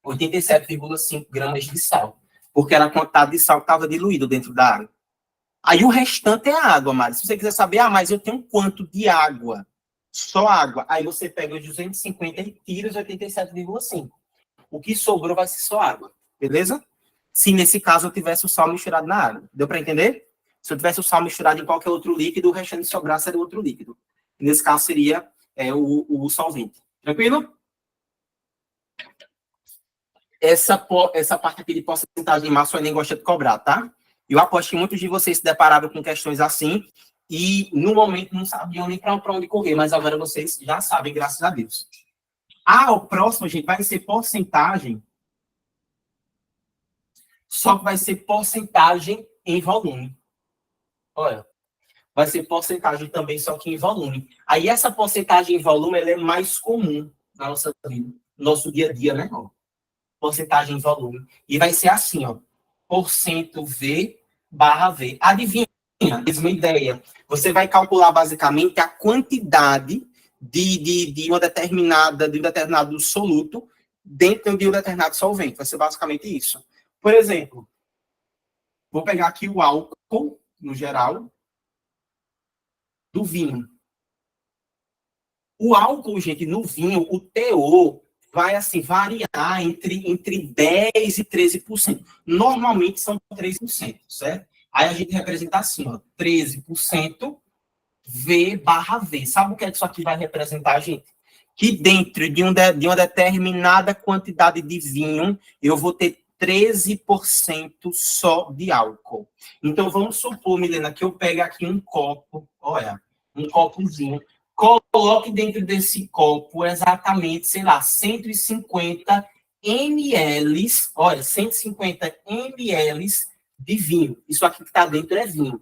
87,5 gramas de sal. Porque era a quantidade de sal que estava diluído dentro da água. Aí o restante é água, Mari. Se você quiser saber, mas eu tenho quanto de água? Só água. Aí você pega os 250 e tira os 87,5. O que sobrou vai ser só água. Beleza? Se nesse caso eu tivesse o sal misturado na água. Deu para entender? Se eu tivesse o sal misturado em qualquer outro líquido, o restante de sobrar seria outro líquido. Nesse caso, seria o solvente. Tranquilo? Essa parte aqui de porcentagem massa o Enem gosta de cobrar, tá? Eu aposto que muitos de vocês se depararam com questões assim e, no momento, não sabiam nem para onde correr, mas agora vocês já sabem, graças a Deus. O próximo, gente, vai ser porcentagem, só que vai ser porcentagem em volume. Olha, vai ser porcentagem também, só que em volume. Aí essa porcentagem em volume, ela é mais comum na nossa vida, no nosso dia a dia, né? Ó, porcentagem em volume. E vai ser assim, ó, % V barra V. Adivinha, mesma ideia. Você vai calcular basicamente a quantidade de um determinado soluto dentro de um determinado solvente. Vai ser basicamente isso. Por exemplo, vou pegar aqui o álcool, no geral, do vinho. O álcool, gente, no vinho, o teor vai, assim, variar entre 10% e 13%. Normalmente são 3%, certo? Aí a gente representa assim, ó, 13% V barra V. Sabe o que isso aqui vai representar, gente? Que dentro de uma determinada quantidade de vinho, eu vou ter 13% só de álcool. Então, vamos supor, Milena, que eu pego aqui um copo, olha, um copozinho, coloque dentro desse copo exatamente, sei lá, 150 ml, olha, 150 ml de vinho. Isso aqui que está dentro é vinho.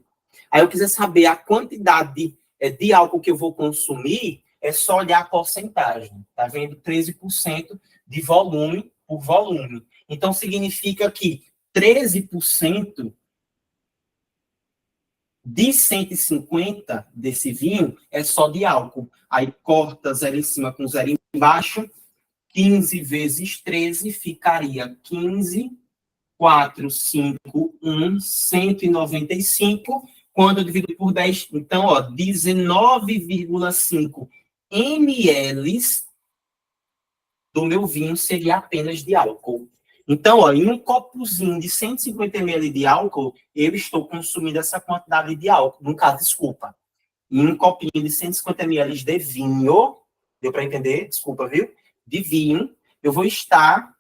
Aí eu quiser saber a quantidade de álcool que eu vou consumir, é só olhar a porcentagem. Tá vendo? 13% de volume por volume. Então, significa que 13% de 150 desse vinho é só de álcool. Aí corta 0 em cima com 0 embaixo. 15 vezes 13 ficaria 15, 4, 5, 1, 195. Quando eu divido por 10, então, ó, 19,5 ml do meu vinho seria apenas de álcool. Então, ó, em um copozinho de 150 ml de álcool, eu estou consumindo essa quantidade de álcool. No caso, desculpa. Em um copinho de 150 ml de vinho, deu para entender? Desculpa, viu? De vinho, eu vou estar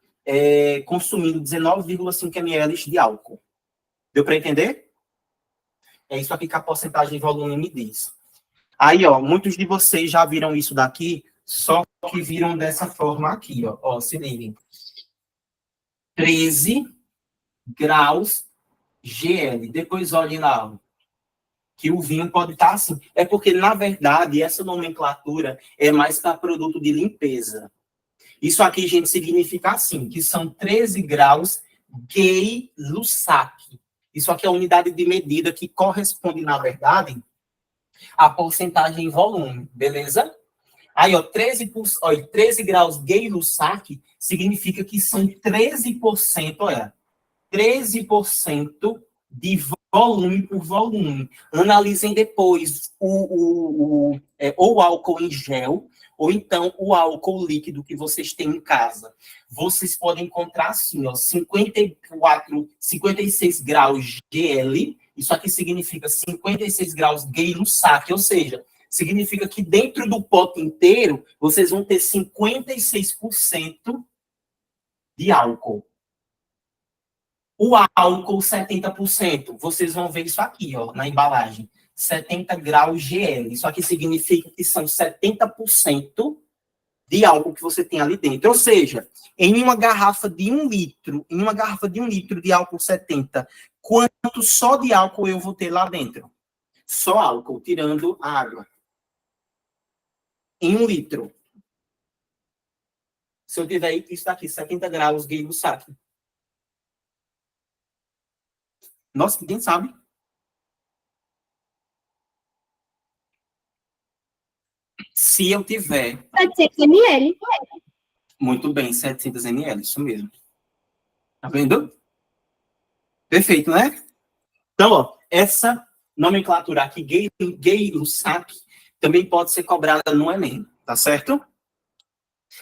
consumindo 19,5 ml de álcool. Deu para entender? É isso aqui que a porcentagem de volume me diz. Aí, ó, muitos de vocês já viram isso daqui, só que viram dessa forma aqui, ó. Ó, se liguem. 13 graus GL. Depois olhem lá, que o vinho pode estar assim. É porque, na verdade, essa nomenclatura é mais para produto de limpeza. Isso aqui, gente, significa assim, que são 13 graus Gay-Lussac. Isso aqui é a unidade de medida que corresponde, na verdade, à porcentagem em volume, beleza? Aí, ó, 13 graus Gay-Lussac significa que são 13%, olha, 13% de volume por volume. Analisem depois ou o álcool em gel, ou então o álcool líquido que vocês têm em casa. Vocês podem encontrar assim, ó, 56 graus GL, isso aqui significa 56 graus Gay-Lussac, ou seja, significa que dentro do pote inteiro, vocês vão ter 56% de álcool. O álcool, 70%. Vocês vão ver isso aqui, ó, na embalagem. 70 graus GL. Isso aqui significa que são 70% de álcool que você tem ali dentro. Ou seja, em uma garrafa de 1 litro, de álcool 70, quanto só de álcool eu vou ter lá dentro? Só álcool, tirando a água. Em 1 litro. Se eu tiver isso daqui, 70 graus Gay-Lussac. Nossa, ninguém sabe. Se eu tiver... 700 ml. Muito bem, 700 ml, isso mesmo. Tá vendo? Perfeito, né? Então, ó, essa nomenclatura aqui, Gay-Lussac, também pode ser cobrada no Enem, tá certo?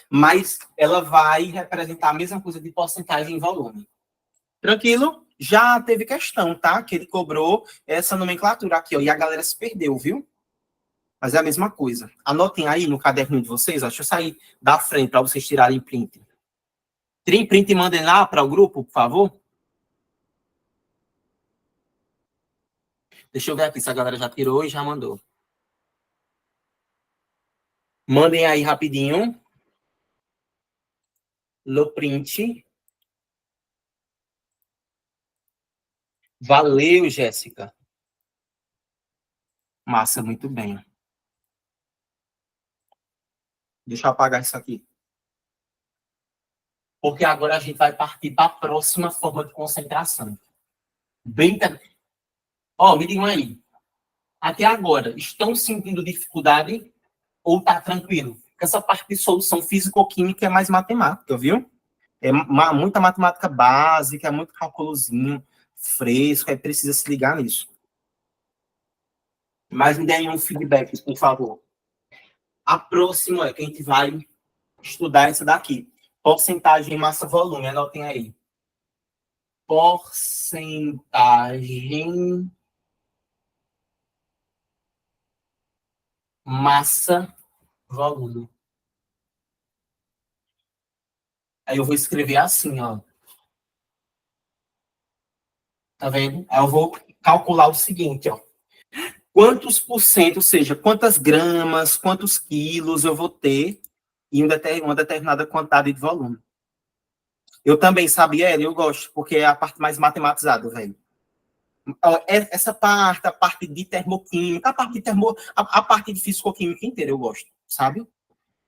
Mas ela vai representar a mesma coisa de porcentagem em volume. Tranquilo? Já teve questão, tá? Que ele cobrou essa nomenclatura aqui, ó, e a galera se perdeu, viu? Mas é a mesma coisa. Anotem aí no caderninho de vocês, ó, deixa eu sair da frente para vocês tirarem print. Tirem print e mandem lá para o grupo, por favor. Deixa eu ver aqui se a galera já tirou e já mandou. Mandem aí rapidinho. No print. Valeu, Jéssica. Massa, muito bem. Deixa eu apagar isso aqui. Porque agora a gente vai partir para a próxima forma de concentração. Bem... Ó, me digam aí. Até agora, estão sentindo dificuldade ou tá tranquilo? Porque essa parte de solução físico-química é mais matemática, viu? É muita matemática básica, é muito cálculozinho, fresco, aí precisa se ligar nisso. Mas me deem um feedback, por favor. A próxima é que a gente vai estudar essa daqui. Porcentagem massa-volume, anotem aí. Porcentagem massa-volume. Aí eu vou escrever assim, ó. Tá vendo? Aí eu vou calcular o seguinte, ó. Quantos por cento, ou seja, quantas gramas, quantos quilos eu vou ter em uma determinada quantidade de volume. Eu também sabia, eu gosto, porque é a parte mais matematizada, velho. Essa parte, a parte de termoquímica, a parte de fisicoquímica inteira eu gosto, sabe?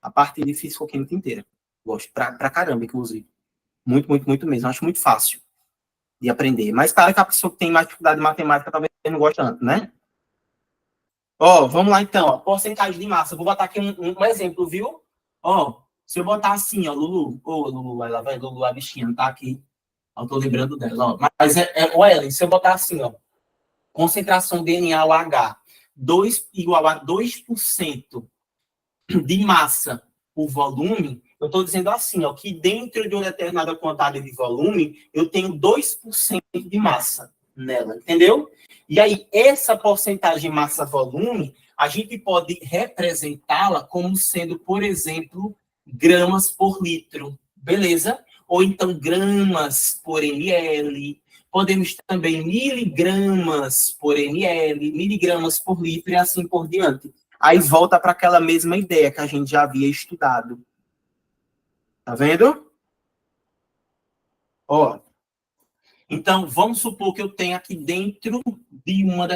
A parte de fisicoquímica inteira. Gosto pra caramba, inclusive. Muito, muito, muito mesmo. Acho muito fácil de aprender. Mas claro que a pessoa que tem mais dificuldade de matemática talvez não goste tanto, né? Ó, vamos lá então, ó, porcentagem de massa. Vou botar aqui um exemplo, viu? Ó, se eu botar assim, ó, Lulu, Lulu, ela vai, Lulu, a bichinha, não tá aqui. Eu tô lembrando dela, ó. Mas ó, Ellen, se eu botar assim, ó, concentração de NaOH, 2 igual a 2% de massa por volume, eu estou dizendo assim, ó, que dentro de uma determinada quantidade de volume, eu tenho 2% de massa nela, entendeu? E aí, essa porcentagem massa-volume, a gente pode representá-la como sendo, por exemplo, gramas por litro, beleza? Ou então gramas por ml, podemos também miligramas por ml, miligramas por litro e assim por diante. Aí volta para aquela mesma ideia que a gente já havia estudado. Tá vendo? Ó. Então, vamos supor que eu tenho aqui dentro de um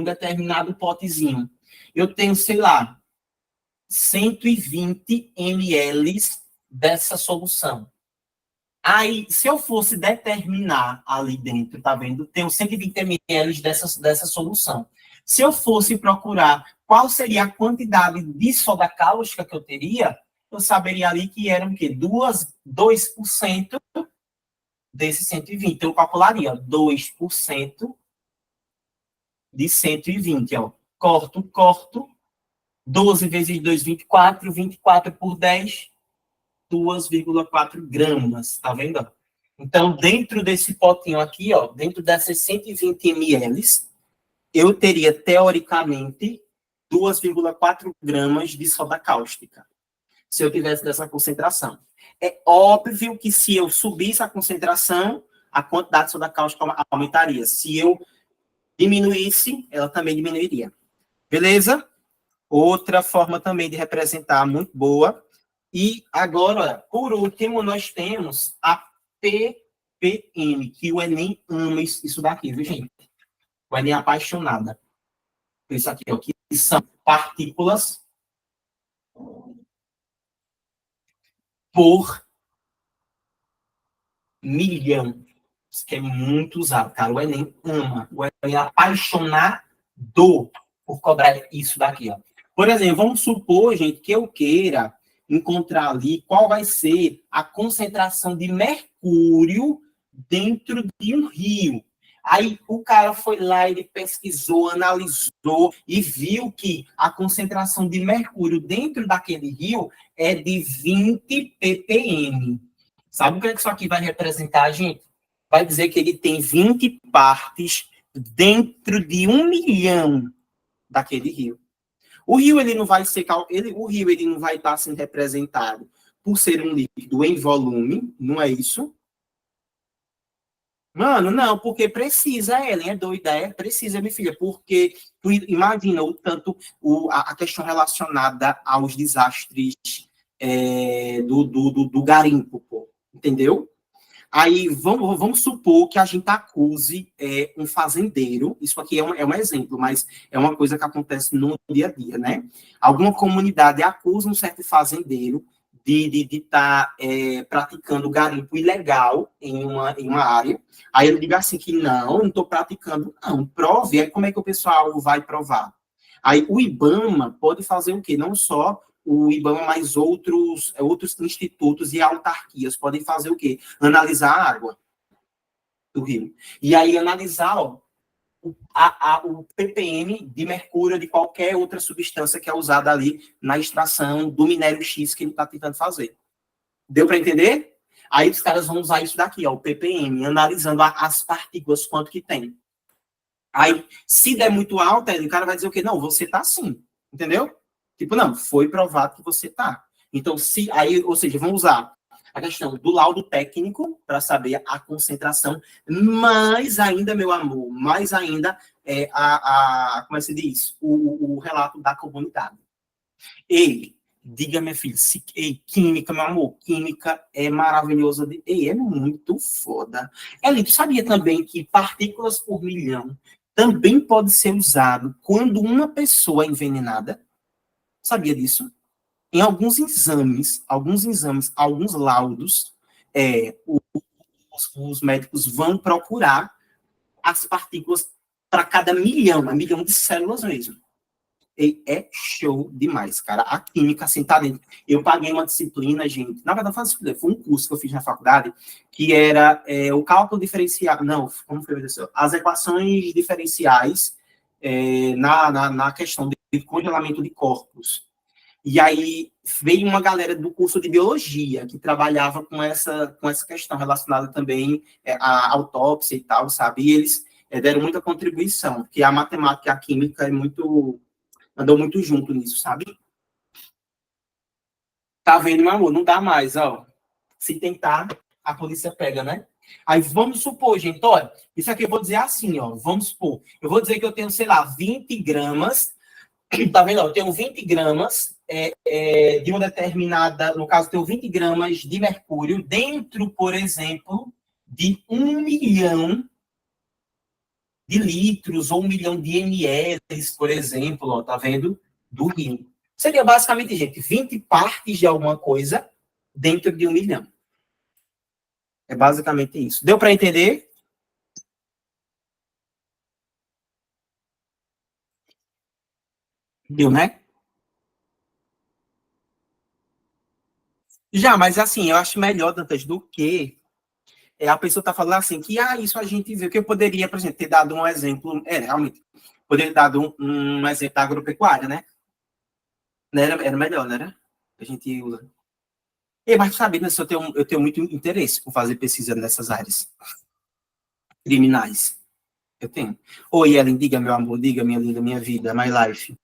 determinado potezinho. Eu tenho, sei lá, 120 ml dessa solução. Aí, se eu fosse determinar ali dentro, tá vendo? Tenho 120 ml dessa solução. Se eu fosse procurar qual seria a quantidade de soda cáustica que eu teria, eu saberia ali que eram o quê? 2% desse 120. Eu calcularia 2% de 120, ó. Corto. 12 vezes 2, 24. 24 por 10, 2,4 gramas. Tá vendo? Então, dentro desse potinho aqui, ó, dentro dessas 120 ml, eu teria, teoricamente, 2,4 gramas de soda cáustica, se eu tivesse dessa concentração. É óbvio que se eu subisse a concentração, a quantidade de soda cáustica aumentaria. Se eu diminuísse, ela também diminuiria. Beleza? Outra forma também de representar, muito boa. E agora, por último, nós temos a ppm, que o Enem ama isso daqui, viu, gente? O Enem é apaixonada por isso aqui, ó, que são partículas por milhão. Isso que é muito usado, cara. O Enem ama. O Enem é apaixonado por cobrar isso daqui, ó. Por exemplo, vamos supor, gente, que eu queira encontrar ali qual vai ser a concentração de mercúrio dentro de um rio. Aí o cara foi lá, ele pesquisou, analisou e viu que a concentração de mercúrio dentro daquele rio é de 20 ppm. Sabe o que isso aqui vai representar, gente? Vai dizer que ele tem 20 partes dentro de 1 milhão daquele rio. O rio ele não vai ser, o rio ele não vai estar sendo representado por ser um líquido em volume, não é isso? Mano, não, porque precisa, Ellen, é doida, precisa, minha filha, porque tu imagina o tanto, a questão relacionada aos desastres do garimpo, pô, entendeu? Aí vamos supor que a gente acuse um fazendeiro, isso aqui é um exemplo, mas é uma coisa que acontece no dia a dia, né? Alguma comunidade acusa um certo fazendeiro de estar praticando garimpo ilegal em uma área. Aí ele diga assim que não estou praticando, não, prove. Aí como é que o pessoal vai provar? Aí o IBAMA pode fazer o quê? Não só o IBAMA, mas outros institutos e autarquias podem fazer o quê? Analisar a água do rio. E aí analisar, ó, o ppm de mercúrio de qualquer outra substância que é usada ali na extração do minério X que ele está tentando fazer. Deu para entender? Aí os caras vão usar isso daqui, ó, o ppm, analisando as partículas, quanto que tem. Aí, se der muito alto, o cara vai dizer o quê? Não, você tá assim, entendeu? Tipo, não, foi provado que você tá. Então, ou seja, vamos usar a questão do laudo técnico para saber a concentração, mais ainda, meu amor, mais ainda como é que se diz? O relato da comunidade. Ei, diga, minha filha, química, meu amor, química é maravilhosa. É muito foda. Eli, tu sabia também que partículas por milhão também pode ser usado quando uma pessoa é envenenada? Sabia disso? Em alguns exames, alguns laudos, os médicos vão procurar as partículas para cada milhão, a milhão de células mesmo. E é show demais, cara. A química, assim, tá dentro. Eu paguei uma disciplina, gente. Na verdade, foi um curso que eu fiz na faculdade, que era o cálculo diferencial. Não, como foi isso? As equações diferenciais na questão de congelamento de corpos. E aí veio uma galera do curso de biologia que trabalhava com essa questão relacionada também à autópsia e tal, sabe? E eles deram muita contribuição, porque a matemática e a química andou muito junto nisso, sabe? Tá vendo, meu amor? Não dá mais, ó. Se tentar, a polícia pega, né? Aí vamos supor, gente, olha, isso aqui eu vou dizer assim, ó, vamos supor, eu vou dizer que eu tenho, sei lá, 20 gramas, tá vendo? Eu tenho 20 gramas de uma determinada, no caso, eu tenho 20 gramas de mercúrio dentro, por exemplo, de 1 milhão de litros ou 1 milhão de ml, por exemplo, ó, tá vendo? Do rio. Seria basicamente, gente, 20 partes de alguma coisa dentro de 1 milhão. É basicamente isso. Deu para entender? Deu, né? Já, mas assim, eu acho melhor, Dantas, do que a pessoa está falando assim, que isso a gente viu, que eu poderia, por exemplo, ter dado um exemplo, realmente, poderia ter dado um exemplo da agropecuária, né? Não era melhor, né? A gente usa. Mas sabe, né, eu tenho muito interesse por fazer pesquisa nessas áreas criminais. Eu tenho. Oi, Ellen, diga, meu amor, diga, minha linda, minha vida, my life.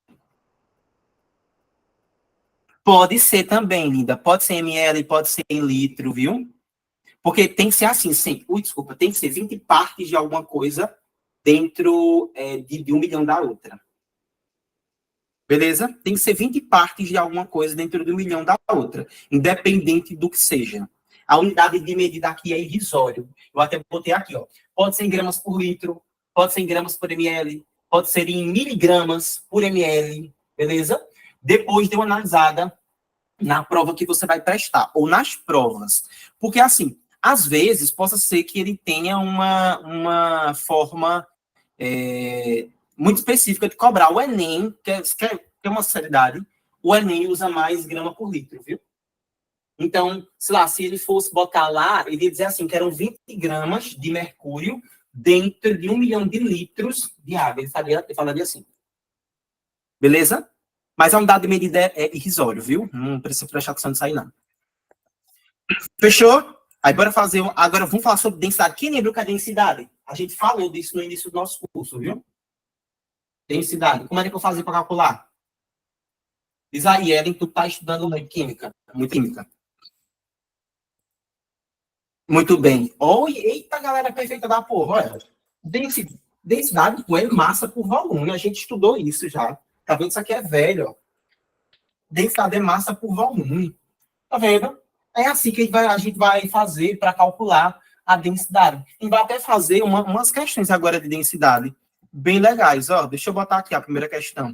Pode ser também, linda. Pode ser ml, pode ser em litro, viu? Porque tem que ser assim, sempre. Desculpa, tem que ser 20 partes de alguma coisa dentro de 1 milhão da outra. Beleza? Tem que ser 20 partes de alguma coisa dentro de 1 milhão da outra, independente do que seja. A unidade de medida aqui é irrisório. Eu até botei aqui, ó. Pode ser em gramas por litro, pode ser em gramas por ml, pode ser em miligramas por ml, beleza? Depois de uma analisada na prova que você vai prestar, ou nas provas. Porque, assim, às vezes, possa ser que ele tenha uma forma muito específica de cobrar. O Enem, que é uma seriedade, o Enem usa mais grama por litro, viu? Então, sei lá, se ele fosse botar lá, ele ia dizer assim, que eram 20 gramas de mercúrio dentro de 1 milhão de litros de água. Ele falaria assim. Beleza? Mas a unidade de medida é irrisório, viu? Não precisa prestar atenção nisso aí, não. Fechou? Aí bora fazer. Agora vamos falar sobre densidade. Quem lembra o que é densidade? A gente falou disso no início do nosso curso, viu? Densidade. Como é que eu fazia para calcular? Diz aí, Ellen, tu tá estudando muito química. Muito química. Muito bem. Oi, eita, galera perfeita da porra. Olha, densidade é massa por volume. A gente estudou isso já. Tá vendo? Isso aqui é velho. Ó. Densidade é massa por volume. Tá vendo? É assim que a gente vai fazer para calcular a densidade. E vai até fazer umas questões agora de densidade bem legais. Ó, deixa eu botar aqui a primeira questão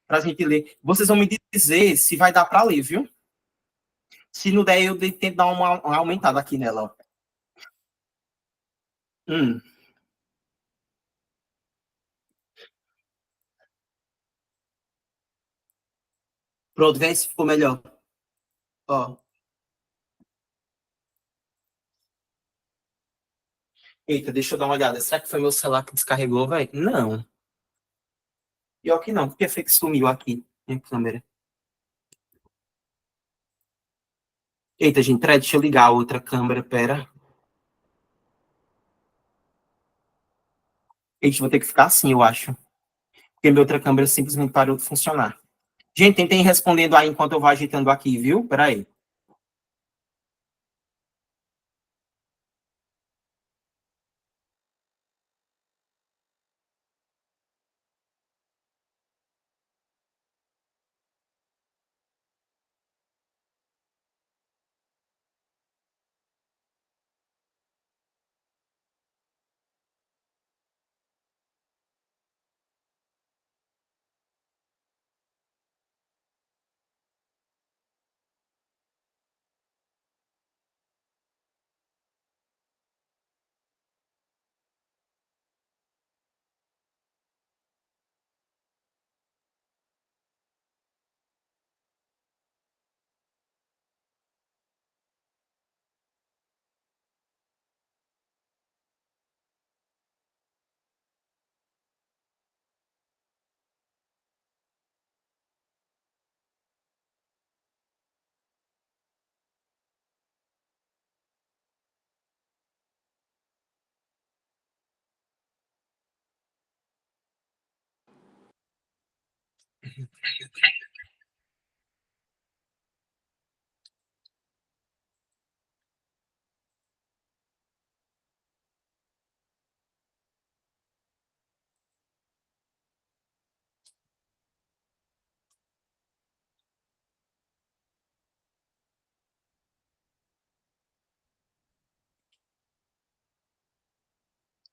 para a gente ler. Vocês vão me dizer se vai dar para ler, viu? Se não der, eu tento dar uma aumentada aqui nela. Ó. Pronto, vê se ficou melhor. Ó. Eita, deixa eu dar uma olhada. Será que foi meu celular que descarregou, velho? Não. Pior que não. Por que foi que sumiu aqui minha câmera? Eita, gente, peraí, deixa eu ligar a outra câmera, pera. Eita, vou ter que ficar assim, eu acho. Porque minha outra câmera simplesmente parou de funcionar. Gente, tentem respondendo aí enquanto eu vou agitando aqui, viu? Peraí.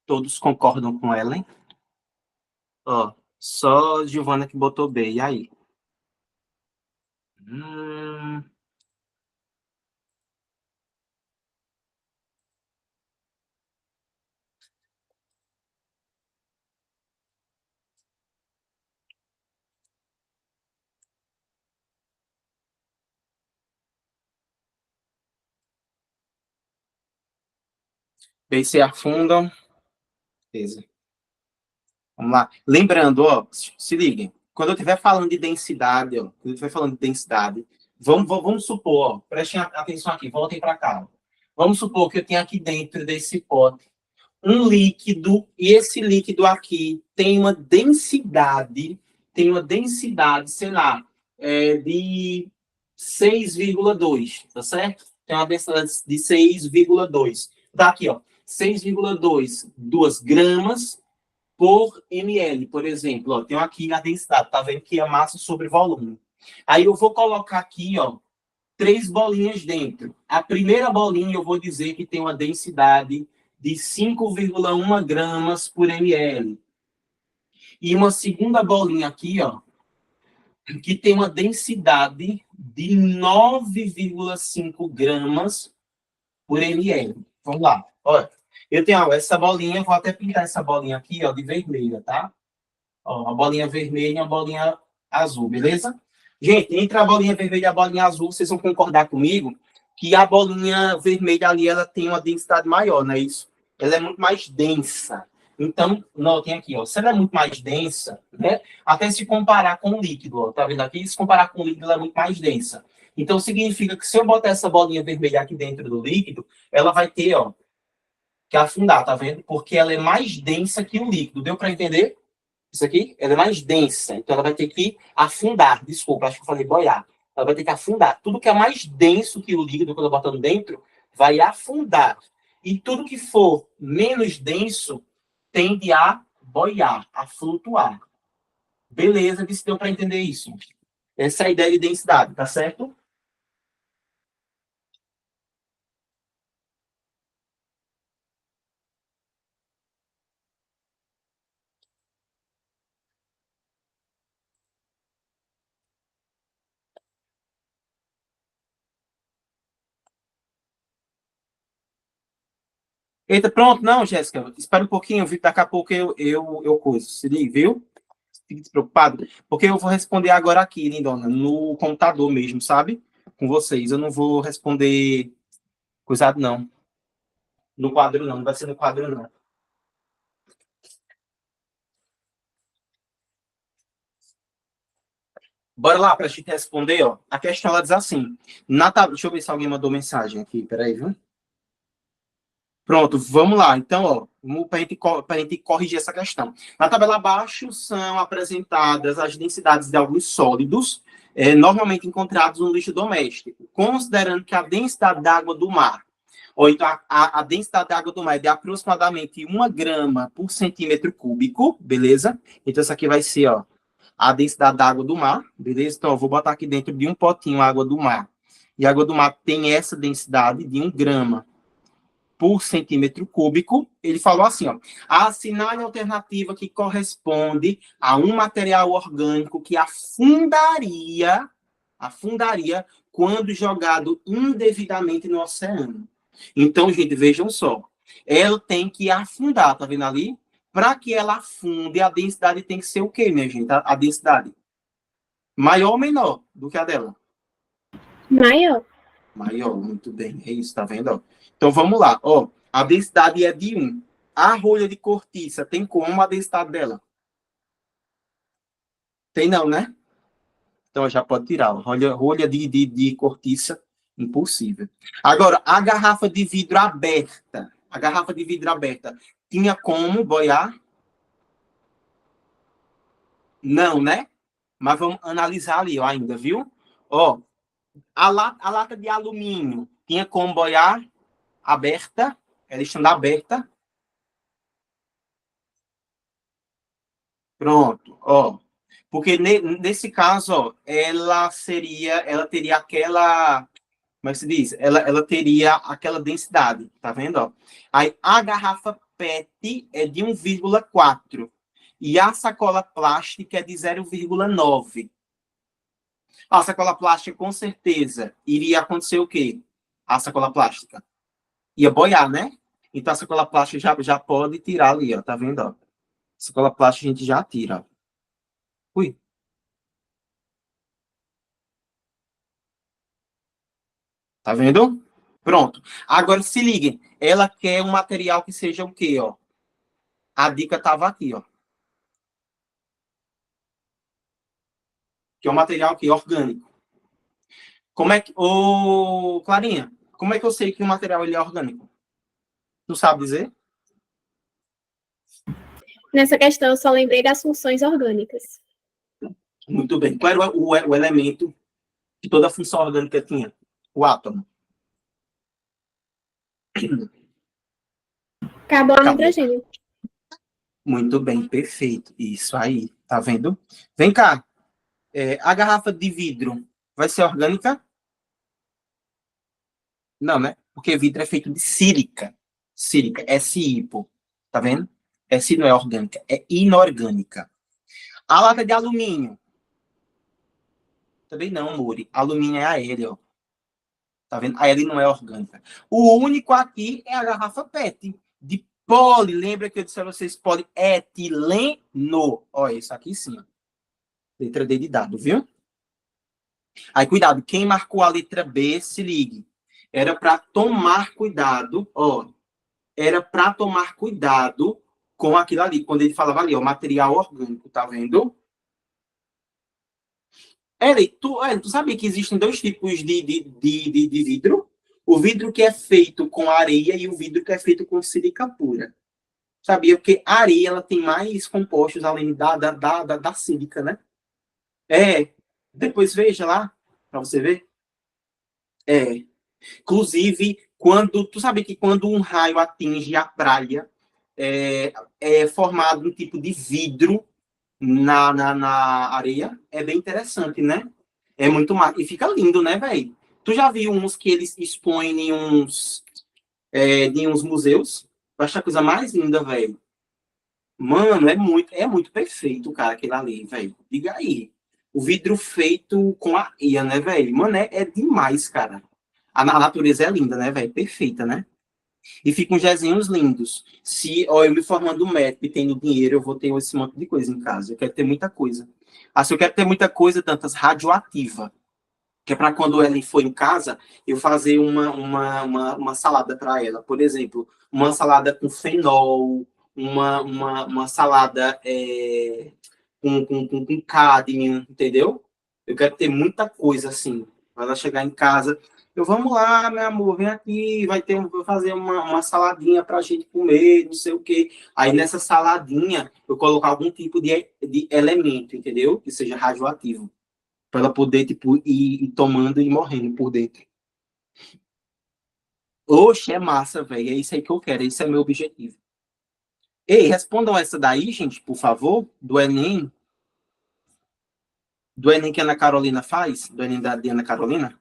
Todos concordam com ela, hein? Ó, só Giovana que botou B. E aí? Hum, BC afundam. Beleza. Vamos lá. Lembrando, ó, se liguem. Quando eu estiver falando de densidade, ó, quando eu estiver falando de densidade, vamos supor, ó, prestem atenção aqui, voltem para cá. Ó. Vamos supor que eu tenho aqui dentro desse pote um líquido, e esse líquido aqui tem uma densidade, sei lá, de 6,2, tá certo? Tem uma densidade de 6,2. Tá aqui, ó, 6,2, 2 gramas por ml, por exemplo. Ó, tenho aqui a densidade, tá vendo que é massa sobre volume. Aí eu vou colocar aqui, ó, 3 bolinhas dentro. A primeira bolinha eu vou dizer que tem uma densidade de 5,1 gramas por ml. E uma segunda bolinha aqui, ó, que tem uma densidade de 9,5 gramas por ml. Vamos lá. Olha, eu tenho ó, essa bolinha, vou até pintar essa bolinha aqui, ó, de vermelha, tá? Ó, uma bolinha vermelha e uma bolinha azul, beleza? Gente, entre a bolinha vermelha e a bolinha azul, vocês vão concordar comigo que a bolinha vermelha ali, ela tem uma densidade maior, não é isso? Ela é muito mais densa. Então, notem aqui, ó, se ela é muito mais densa, né? Até se comparar com o líquido, ó, tá vendo aqui? Se comparar com o líquido, ela é muito mais densa. Então, significa que se eu botar essa bolinha vermelha aqui dentro do líquido, ela vai ter, ó, que afundar, tá vendo? Porque ela é mais densa que o líquido. Deu para entender? Isso aqui, ela é mais densa, então ela vai ter que afundar. Desculpa, acho que eu falei boiar. Ela vai ter que afundar. Tudo que é mais denso que o líquido, quando eu botando dentro, vai afundar. E tudo que for menos denso, tende a boiar, a flutuar. Beleza, se deu para entender isso. Essa é a ideia de densidade, tá certo? Eita, pronto, não, Jéssica, espera um pouquinho, viu? Daqui a pouco eu coiso. Se liga, viu? Fique despreocupado, porque eu vou responder agora aqui, lindona, no computador mesmo, sabe? Com vocês. Eu não vou responder coisado, não. No quadro, não. Não vai ser no quadro, não. Bora lá para a gente responder, ó. A questão ela diz assim. Deixa eu ver se alguém mandou mensagem aqui, peraí, viu? Pronto, vamos lá. Então, ó, para a gente corrigir essa questão. Na tabela abaixo são apresentadas as densidades de alguns sólidos, normalmente encontrados no lixo doméstico, considerando que a densidade da água do mar, ou então a densidade da água do mar é de aproximadamente 1 grama por centímetro cúbico, beleza? Então, essa aqui vai ser, ó, a densidade da água do mar, beleza? Então, eu vou botar aqui dentro de um potinho a água do mar. E a água do mar tem essa densidade de 1 grama por centímetro cúbico. Ele falou assim, ó, assinale a alternativa que corresponde a um material orgânico que afundaria quando jogado indevidamente no oceano. Então, gente, vejam só, ela tem que afundar, tá vendo ali? Para que ela afunde, a densidade tem que ser o quê, minha gente? A densidade maior ou menor do que a dela? Maior. Maior, muito bem. É isso, tá vendo? Ó? Então, vamos lá. Ó, a densidade é de 1. A rolha de cortiça tem como a densidade dela? Tem não, né? Então, já pode tirar. Ó. Rolha de cortiça, impossível. Agora, a garrafa de vidro aberta. A garrafa de vidro aberta tinha como boiar? Não, né? Mas vamos analisar ali ó, ainda, viu? Ó, a lata de alumínio tinha como boiar? Aberta, ela estando aberta. Pronto, ó. Porque nesse caso, ó, ela teria aquela, como é que se diz? Ela teria aquela densidade, tá vendo, ó? Aí a garrafa PET é de 1,4 e a sacola plástica é de 0,9. A sacola plástica, com certeza, iria acontecer o quê? A sacola plástica ia boiar, né? Então a sacola plástica já pode tirar ali, ó, tá vendo, ó? Sacola plástica a gente já tira, ó. Ui. Tá vendo? Pronto. Agora, se liguem. Ela quer um material que seja o quê, ó? A dica estava aqui, ó. Que é um material aqui, orgânico. Como é que... Ô, Clarinha, como é que eu sei que o material ele é orgânico? Tu sabe dizer? Nessa questão, eu só lembrei das funções orgânicas. Muito bem. Qual era o elemento que toda função orgânica tinha? O átomo. Carbono e Acabou. hidrogênio. Muito bem, perfeito. Isso aí, tá vendo? Vem cá. A garrafa de vidro vai ser orgânica? Não, né? Porque vidro é feito de sílica. Sílica, SI, pô. Tá vendo? SI não é orgânica, é inorgânica. A lata de alumínio. Também não, Muri. Alumínio é aéreo. Tá vendo? A L não é orgânica. O único aqui é a garrafa PET. De poli. Lembra que eu disse a vocês polietileno? Olha, isso aqui sim. Letra D de dado, viu? Aí, cuidado. Quem marcou a letra B, se ligue. Era para tomar cuidado, ó. Era para tomar cuidado com aquilo ali. Quando ele falava ali, ó, material orgânico, tá vendo? Tu sabia que existem dois tipos de vidro? O vidro que é feito com areia e o vidro que é feito com sílica pura. Sabia? Porque a areia ela tem mais compostos além da sílica, né? Depois veja lá, para você ver. Inclusive, tu sabe que quando um raio atinge a praia, é formado um tipo de vidro na areia. É bem interessante, né? É muito massa. E fica lindo, né, velho? Tu já viu uns que eles expõem em uns museus? Eu acho a coisa mais linda, velho. Mano, é muito perfeito, cara, aquele ali, velho. Diga aí. O vidro feito com areia, né, velho? Mano, é demais, cara. A natureza é linda, né, velho? Perfeita, né? E ficam uns desenhos lindos. Se eu me formando médico e tendo dinheiro, eu vou ter esse monte de coisa em casa. Eu quero ter muita coisa. Se eu quero ter muita coisa, tantas radioativa. Que é para quando ela for em casa, eu fazer uma salada para ela. Por exemplo, uma salada com fenol, uma salada com cádmio, entendeu? Eu quero ter muita coisa assim. Para ela chegar em casa, vamos lá, meu amor, vem aqui, vou fazer uma saladinha para a gente comer, não sei o quê. Aí nessa saladinha, eu colocar algum tipo de elemento, entendeu? Que seja radioativo para ela poder, tipo, ir tomando e morrendo por dentro. Oxe, é massa, velho. É isso aí que eu quero. Esse é meu objetivo. Ei, respondam essa daí, gente, por favor, do Enem. Do Enem que a Ana Carolina faz. Do Enem da Ana Carolina.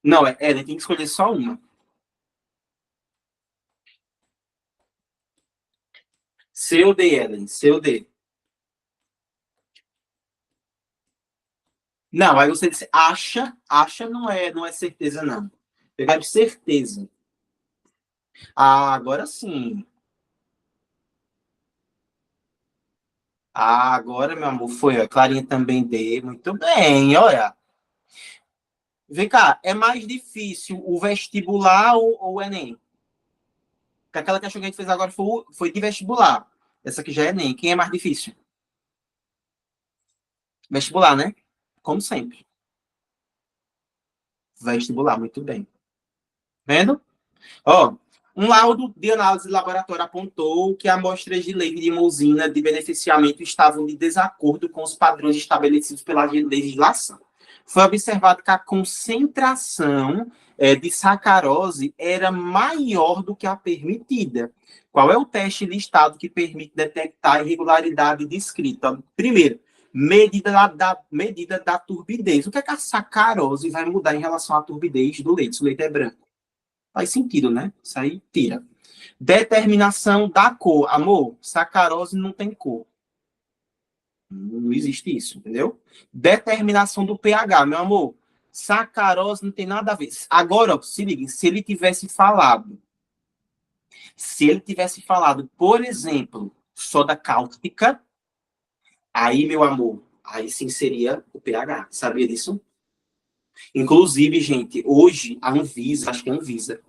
Não, ela tem que escolher só uma. C ou D, Ellen? C ou D? Não, aí você disse acha não é certeza, não. Eu quero certeza. Agora sim. Agora, meu amor, foi. A Clarinha também D. Muito bem, olha. Vem cá, é mais difícil o vestibular ou o Enem? Porque aquela questão que a gente fez agora foi de vestibular. Essa aqui já é Enem. Quem é mais difícil? Vestibular, né? Como sempre. Vestibular, muito bem. Vendo? Ó, Um laudo de análise de laboratório apontou que amostras de leite de Mousina de beneficiamento estavam de desacordo com os padrões estabelecidos pela legislação. Foi observado que a concentração de sacarose era maior do que a permitida. Qual é o teste listado que permite detectar a irregularidade descrita? Primeiro, medida da turbidez. O que é que a sacarose vai mudar em relação à turbidez do leite? Se o leite é branco. Faz sentido, né? Isso aí tira. Determinação da cor. Amor, sacarose não tem cor. Não existe isso, entendeu? Determinação do pH, meu amor. Sacarose não tem nada a ver. Agora, ó, se liga, se ele tivesse falado, por exemplo, soda cáustica, aí, meu amor, aí sim seria o pH. Sabia disso? Inclusive, gente, hoje a Anvisa, acho que é a Anvisa,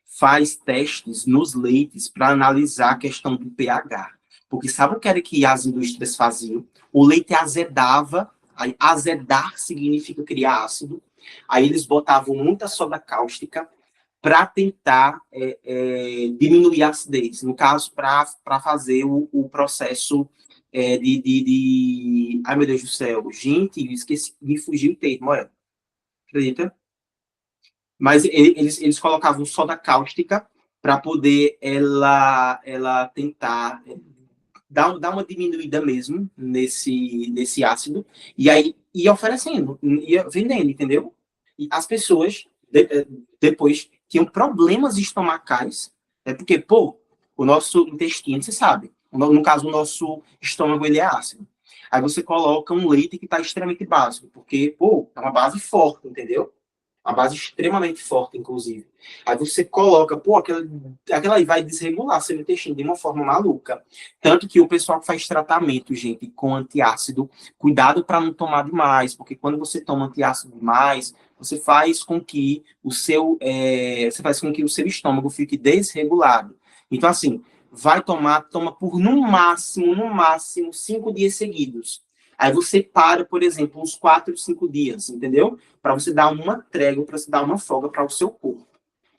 faz testes nos leites para analisar a questão do pH. Porque sabe o que era que as indústrias faziam? O leite azedava, aí azedar significa criar ácido, aí eles botavam muita soda cáustica para tentar diminuir a acidez, no caso, para fazer o processo Ai, meu Deus do céu, gente, eu esqueci, me fugiu o termo, olha. Acredita? Mas eles colocavam soda cáustica para poder ela tentar dar uma diminuída mesmo nesse ácido, e aí ia oferecendo, ia vendendo, entendeu? E as pessoas, depois, tinham problemas estomacais, porque, pô, o nosso intestino, você sabe, no caso, o nosso estômago, ele é ácido. Aí você coloca um leite que está extremamente básico, porque, pô, é uma base forte, entendeu? Uma base extremamente forte, inclusive. Aí você coloca, pô, aquela aí vai desregular seu intestino de uma forma maluca. Tanto que o pessoal que faz tratamento, gente, com antiácido, cuidado para não tomar demais, porque quando você toma antiácido demais, você faz com que o seu estômago fique desregulado. Então, assim, toma por no máximo 5 dias seguidos. Aí você para, por exemplo, uns 4, 5 dias, entendeu? Para você dar uma trégua, para você dar uma folga para o seu corpo.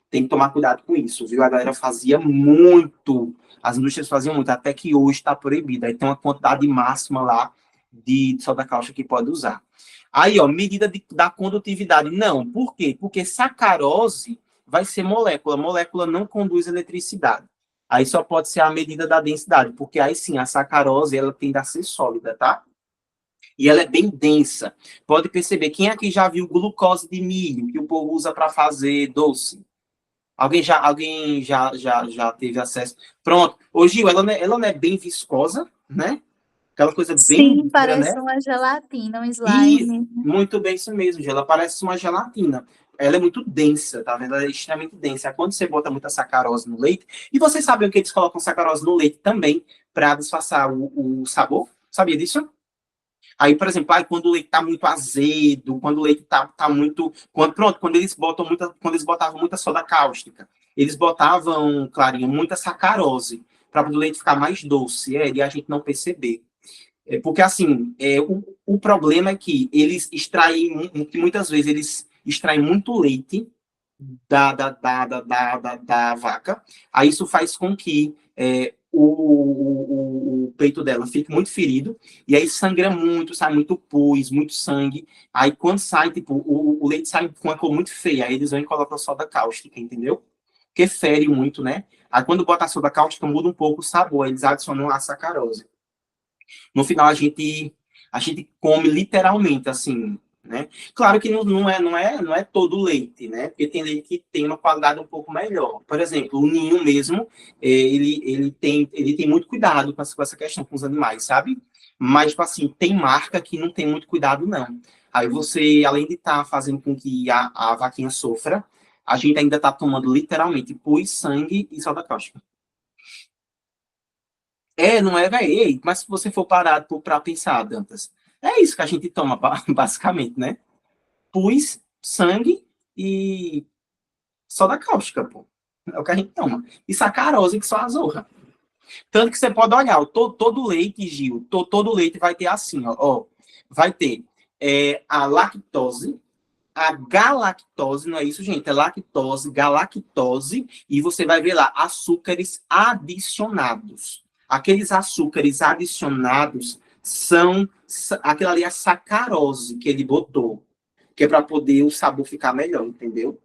Tem que tomar cuidado com isso, viu? A galera fazia muito, as indústrias faziam muito, até que hoje está proibido. Aí tem uma quantidade máxima lá de soda cáustica que pode usar. Aí, ó, medida da condutividade. Não, por quê? Porque sacarose vai ser molécula. Molécula não conduz eletricidade. Aí só pode ser a medida da densidade, porque aí sim, a sacarose, ela tende a ser sólida, tá? E ela é bem densa. Pode perceber, quem aqui já viu glucose de milho, que o povo usa para fazer doce? Alguém já teve acesso? Pronto. Ô, Gil, ela não é bem viscosa, né? Aquela coisa bem Sim, dura, parece né? uma gelatina, um E slime. muito bem isso mesmo, Gil. Ela parece uma gelatina. Ela é muito densa, tá vendo? Ela é extremamente densa. É quando você bota muita sacarose no leite, e vocês sabem que eles colocam sacarose no leite também para disfarçar o sabor? Sabia disso? Aí, por exemplo, quando o leite está muito azedo, quando o leite tá muito. Quando eles botavam muita soda cáustica, eles botavam, Clarinha, muita sacarose, para o leite ficar mais doce, e a gente não perceber. Porque, assim, o problema é que eles extraem, que muitas vezes eles extraem muito leite da vaca, aí isso faz com que o peito dela fique muito ferido, e aí sangra muito, sai muito pus, muito sangue, aí quando sai, tipo, o leite sai com uma cor muito feia, aí eles vão e colocam soda cáustica, entendeu? Porque fere muito, né? Aí quando bota a soda cáustica, muda um pouco o sabor, aí eles adicionam a sacarose. No final, a gente come literalmente, assim, né? Claro que não é todo leite, né? Porque tem leite que tem uma qualidade um pouco melhor. Por exemplo, o Ninho mesmo, ele tem muito cuidado com essa questão com os animais, sabe? Mas, tipo assim, tem marca que não tem muito cuidado, não. Aí você, além de estar fazendo com que a vaquinha sofra, a gente ainda está tomando literalmente pus, sangue e soda cáustica. Não é, velho? Mas se você for parado para pensar, Dantas, é isso que a gente toma, basicamente, né? Pus, sangue e soda cáustica, pô. É o que a gente toma. E sacarose, que só a zorra. Tanto que você pode olhar, todo leite, Gil, todo leite vai ter assim, ó vai ter a lactose, a galactose, não é isso, gente? É lactose, galactose, e você vai ver lá açúcares adicionados. Aqueles açúcares adicionados são aquela ali é a sacarose que ele botou, que é para poder o sabor ficar melhor, entendeu?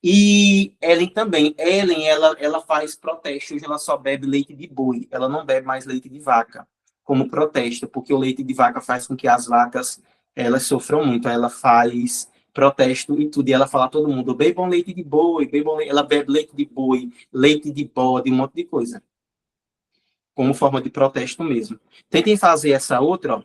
E Ellen também. Ellen, ela faz protesto. Hoje ela só bebe leite de boi. Ela não bebe mais leite de vaca como protesto, porque o leite de vaca faz com que as vacas elas sofram muito. Ela faz protesto e tudo. E ela fala a todo mundo, bebam leite de boi, bebam leite. Ela bebe leite de boi, leite de bode, um monte de coisa. Como forma de protesto mesmo. Tentem fazer essa outra, ó.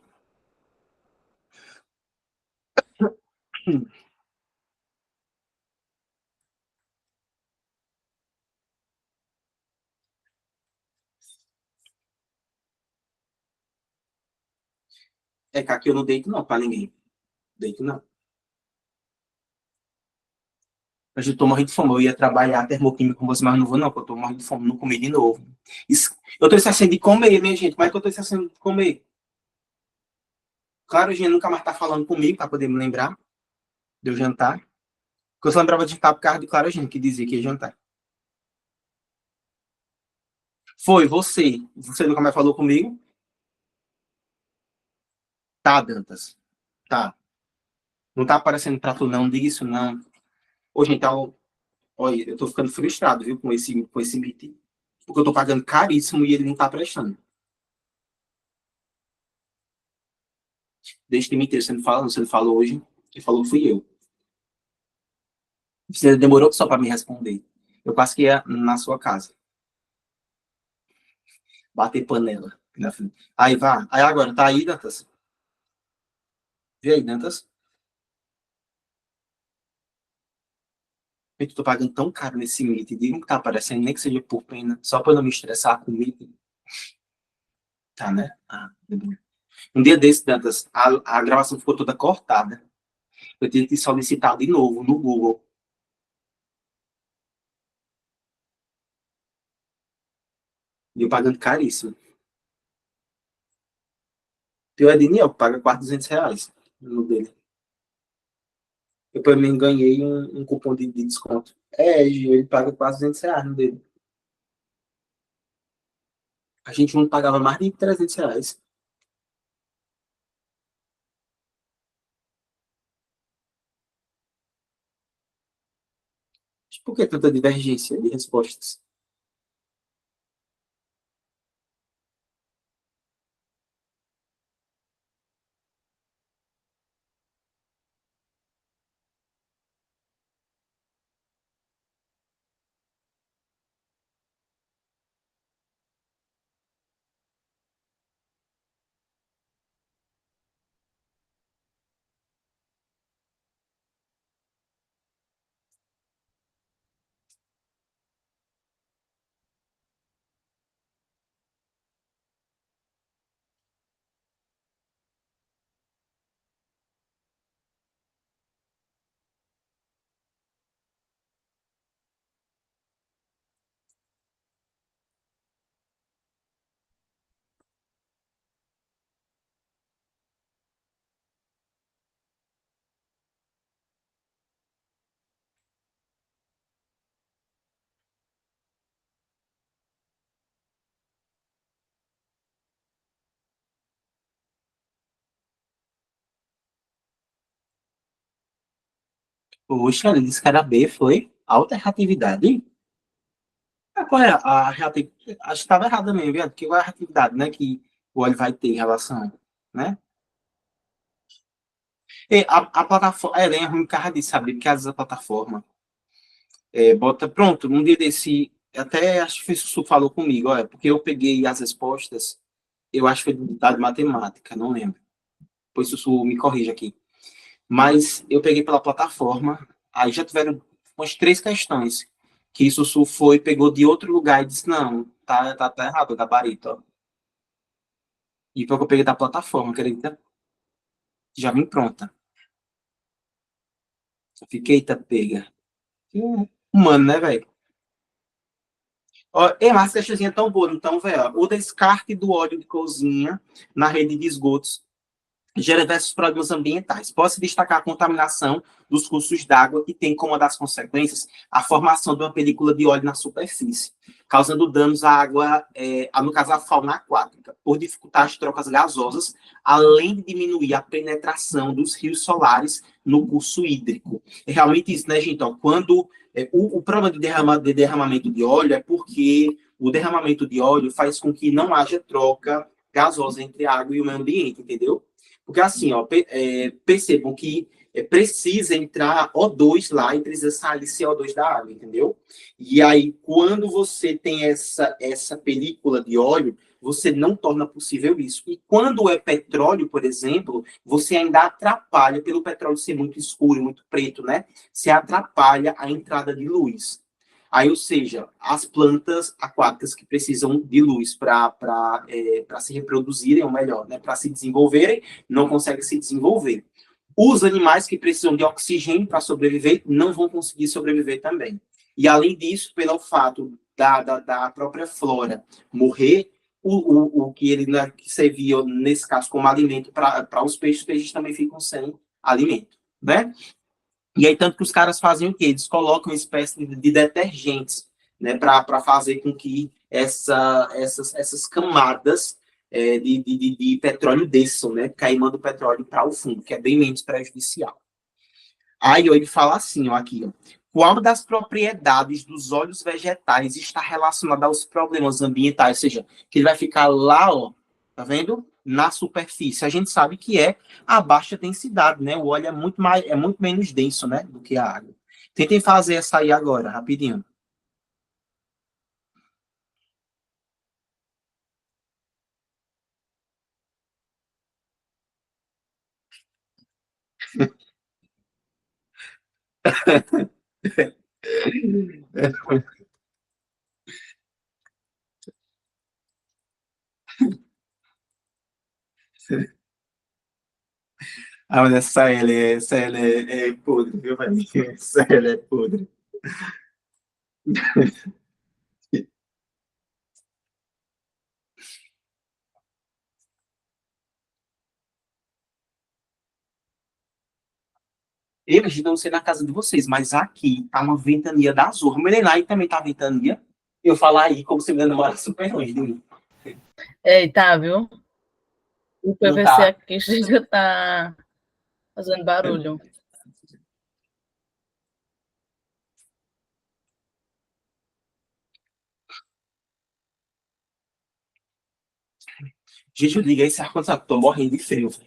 É que aqui eu não deito não para ninguém. Deito não. Eu já tô morrendo de fome. Eu ia trabalhar termoquímica com você, mas não vou, não, porque eu tô morrendo de fome. Não comi de novo. Eu tô esquecendo de comer, minha gente. Como é que eu tô esquecendo de comer? Claro, a gente nunca mais tá falando comigo para poder me lembrar de eu jantar. Porque eu só lembrava de jantar por causa de Clara gente que dizia que ia jantar. Foi você. Você nunca mais falou comigo? Tá, Dantas. Tá. Não tá aparecendo pra tu, não. Não diga isso, não. Hoje, então, olha, eu tô ficando frustrado, viu, com esse meeting. Porque eu tô pagando caríssimo e ele não tá prestando. Desde que me você não fala, você não falou hoje. Ele falou que fui eu. Você demorou só para me responder. Eu quase que ia na sua casa. Bater panela. Na frente. Aí vá. Aí agora, tá aí, Dantas? Vê aí, Dantas. Eu tô pagando tão caro nesse Meet. Diga que tá aparecendo, nem que seja por pena. Só para não me estressar com o Meet. Tá, né? Ah, um dia desse, Dantas, a gravação ficou toda cortada. Eu tive que solicitar de novo no Google. E eu pagando caríssimo. Pior é Daniel, que paga quase R$ 200 no dele. Eu também ganhei um cupom de desconto. Gil, ele paga quase R$ 200 no dele. A gente não pagava mais de R$ 300. Por que tanta divergência de respostas? Poxa, ele disse que era B, foi alta reatividade. Qual é a reatividade? Acho que estava errado também, viu? Porque qual é a reatividade, né? Que o óleo vai ter em relação, né? E a plataforma, ela é ruim por causa disso, sabe? Porque às vezes a plataforma bota, pronto, um dia desse, até acho que o Sussu falou comigo, olha, porque eu peguei as respostas, eu acho que foi de matemática, não lembro. Depois o Sussu me corrige aqui. Mas eu peguei pela plataforma, aí já tiveram umas 3 questões, que isso foi, pegou de outro lugar e disse, não, tá errado o gabarito, ó. E foi que eu peguei da plataforma, acredita? Já vim pronta. Eu fiquei, eita, pega. Humano, né, velho? Mas essa questãozinha é tão boa, então, velho, o descarte do óleo de cozinha na rede de esgotos gera diversos problemas ambientais. Posso destacar a contaminação dos cursos d'água, que tem como uma das consequências a formação de uma película de óleo na superfície, causando danos à água, no caso, à fauna aquática, por dificultar as trocas gasosas, além de diminuir a penetração dos rios solares no curso hídrico. É realmente isso, né, gente? Então, quando o problema de derramamento de óleo é porque o derramamento de óleo faz com que não haja troca gasosa entre a água e o meio ambiente, entendeu? Porque assim, ó, percebam que precisa entrar O2 lá e precisa sair CO2 da água, entendeu? E aí, quando você tem essa película de óleo, você não torna possível isso. E quando é petróleo, por exemplo, você ainda atrapalha, pelo petróleo ser muito escuro, muito preto, né? Você atrapalha a entrada de luz. Aí, ou seja, as plantas aquáticas que precisam de luz para se reproduzirem, ou melhor, né, para se desenvolverem, não conseguem se desenvolver. Os animais que precisam de oxigênio para sobreviver não vão conseguir sobreviver também. E, além disso, pelo fato da própria flora morrer, o que ele que servia, nesse caso, como alimento para os peixes também ficam sem alimento, né? E aí, tanto que os caras fazem o quê? Eles colocam uma espécie de detergentes, né, para fazer com que essas camadas de petróleo desçam, né, queimando o petróleo para o fundo, que é bem menos prejudicial. Aí ele fala assim, ó, aqui, ó, qual das propriedades dos óleos vegetais está relacionada aos problemas ambientais, ou seja, que ele vai ficar lá, ó, tá vendo? Na superfície. A gente sabe que é a baixa densidade, né? O óleo é muito menos denso, né, do que a água. Tentem fazer essa aí agora, rapidinho. Ah, mas essa ela é podre, viu, velho? Essa ela é podre. Eu imagino não sei na casa de vocês, mas aqui tá uma ventania da zorra. Menina, aí também tá ventania. Eu falar aí como se meu mora super longe de mim. Eita, viu? O Não PVC tá. aqui já tá fazendo barulho. Gente, eu liguei esse ar-condicionado, tô morrendo de frio, velho.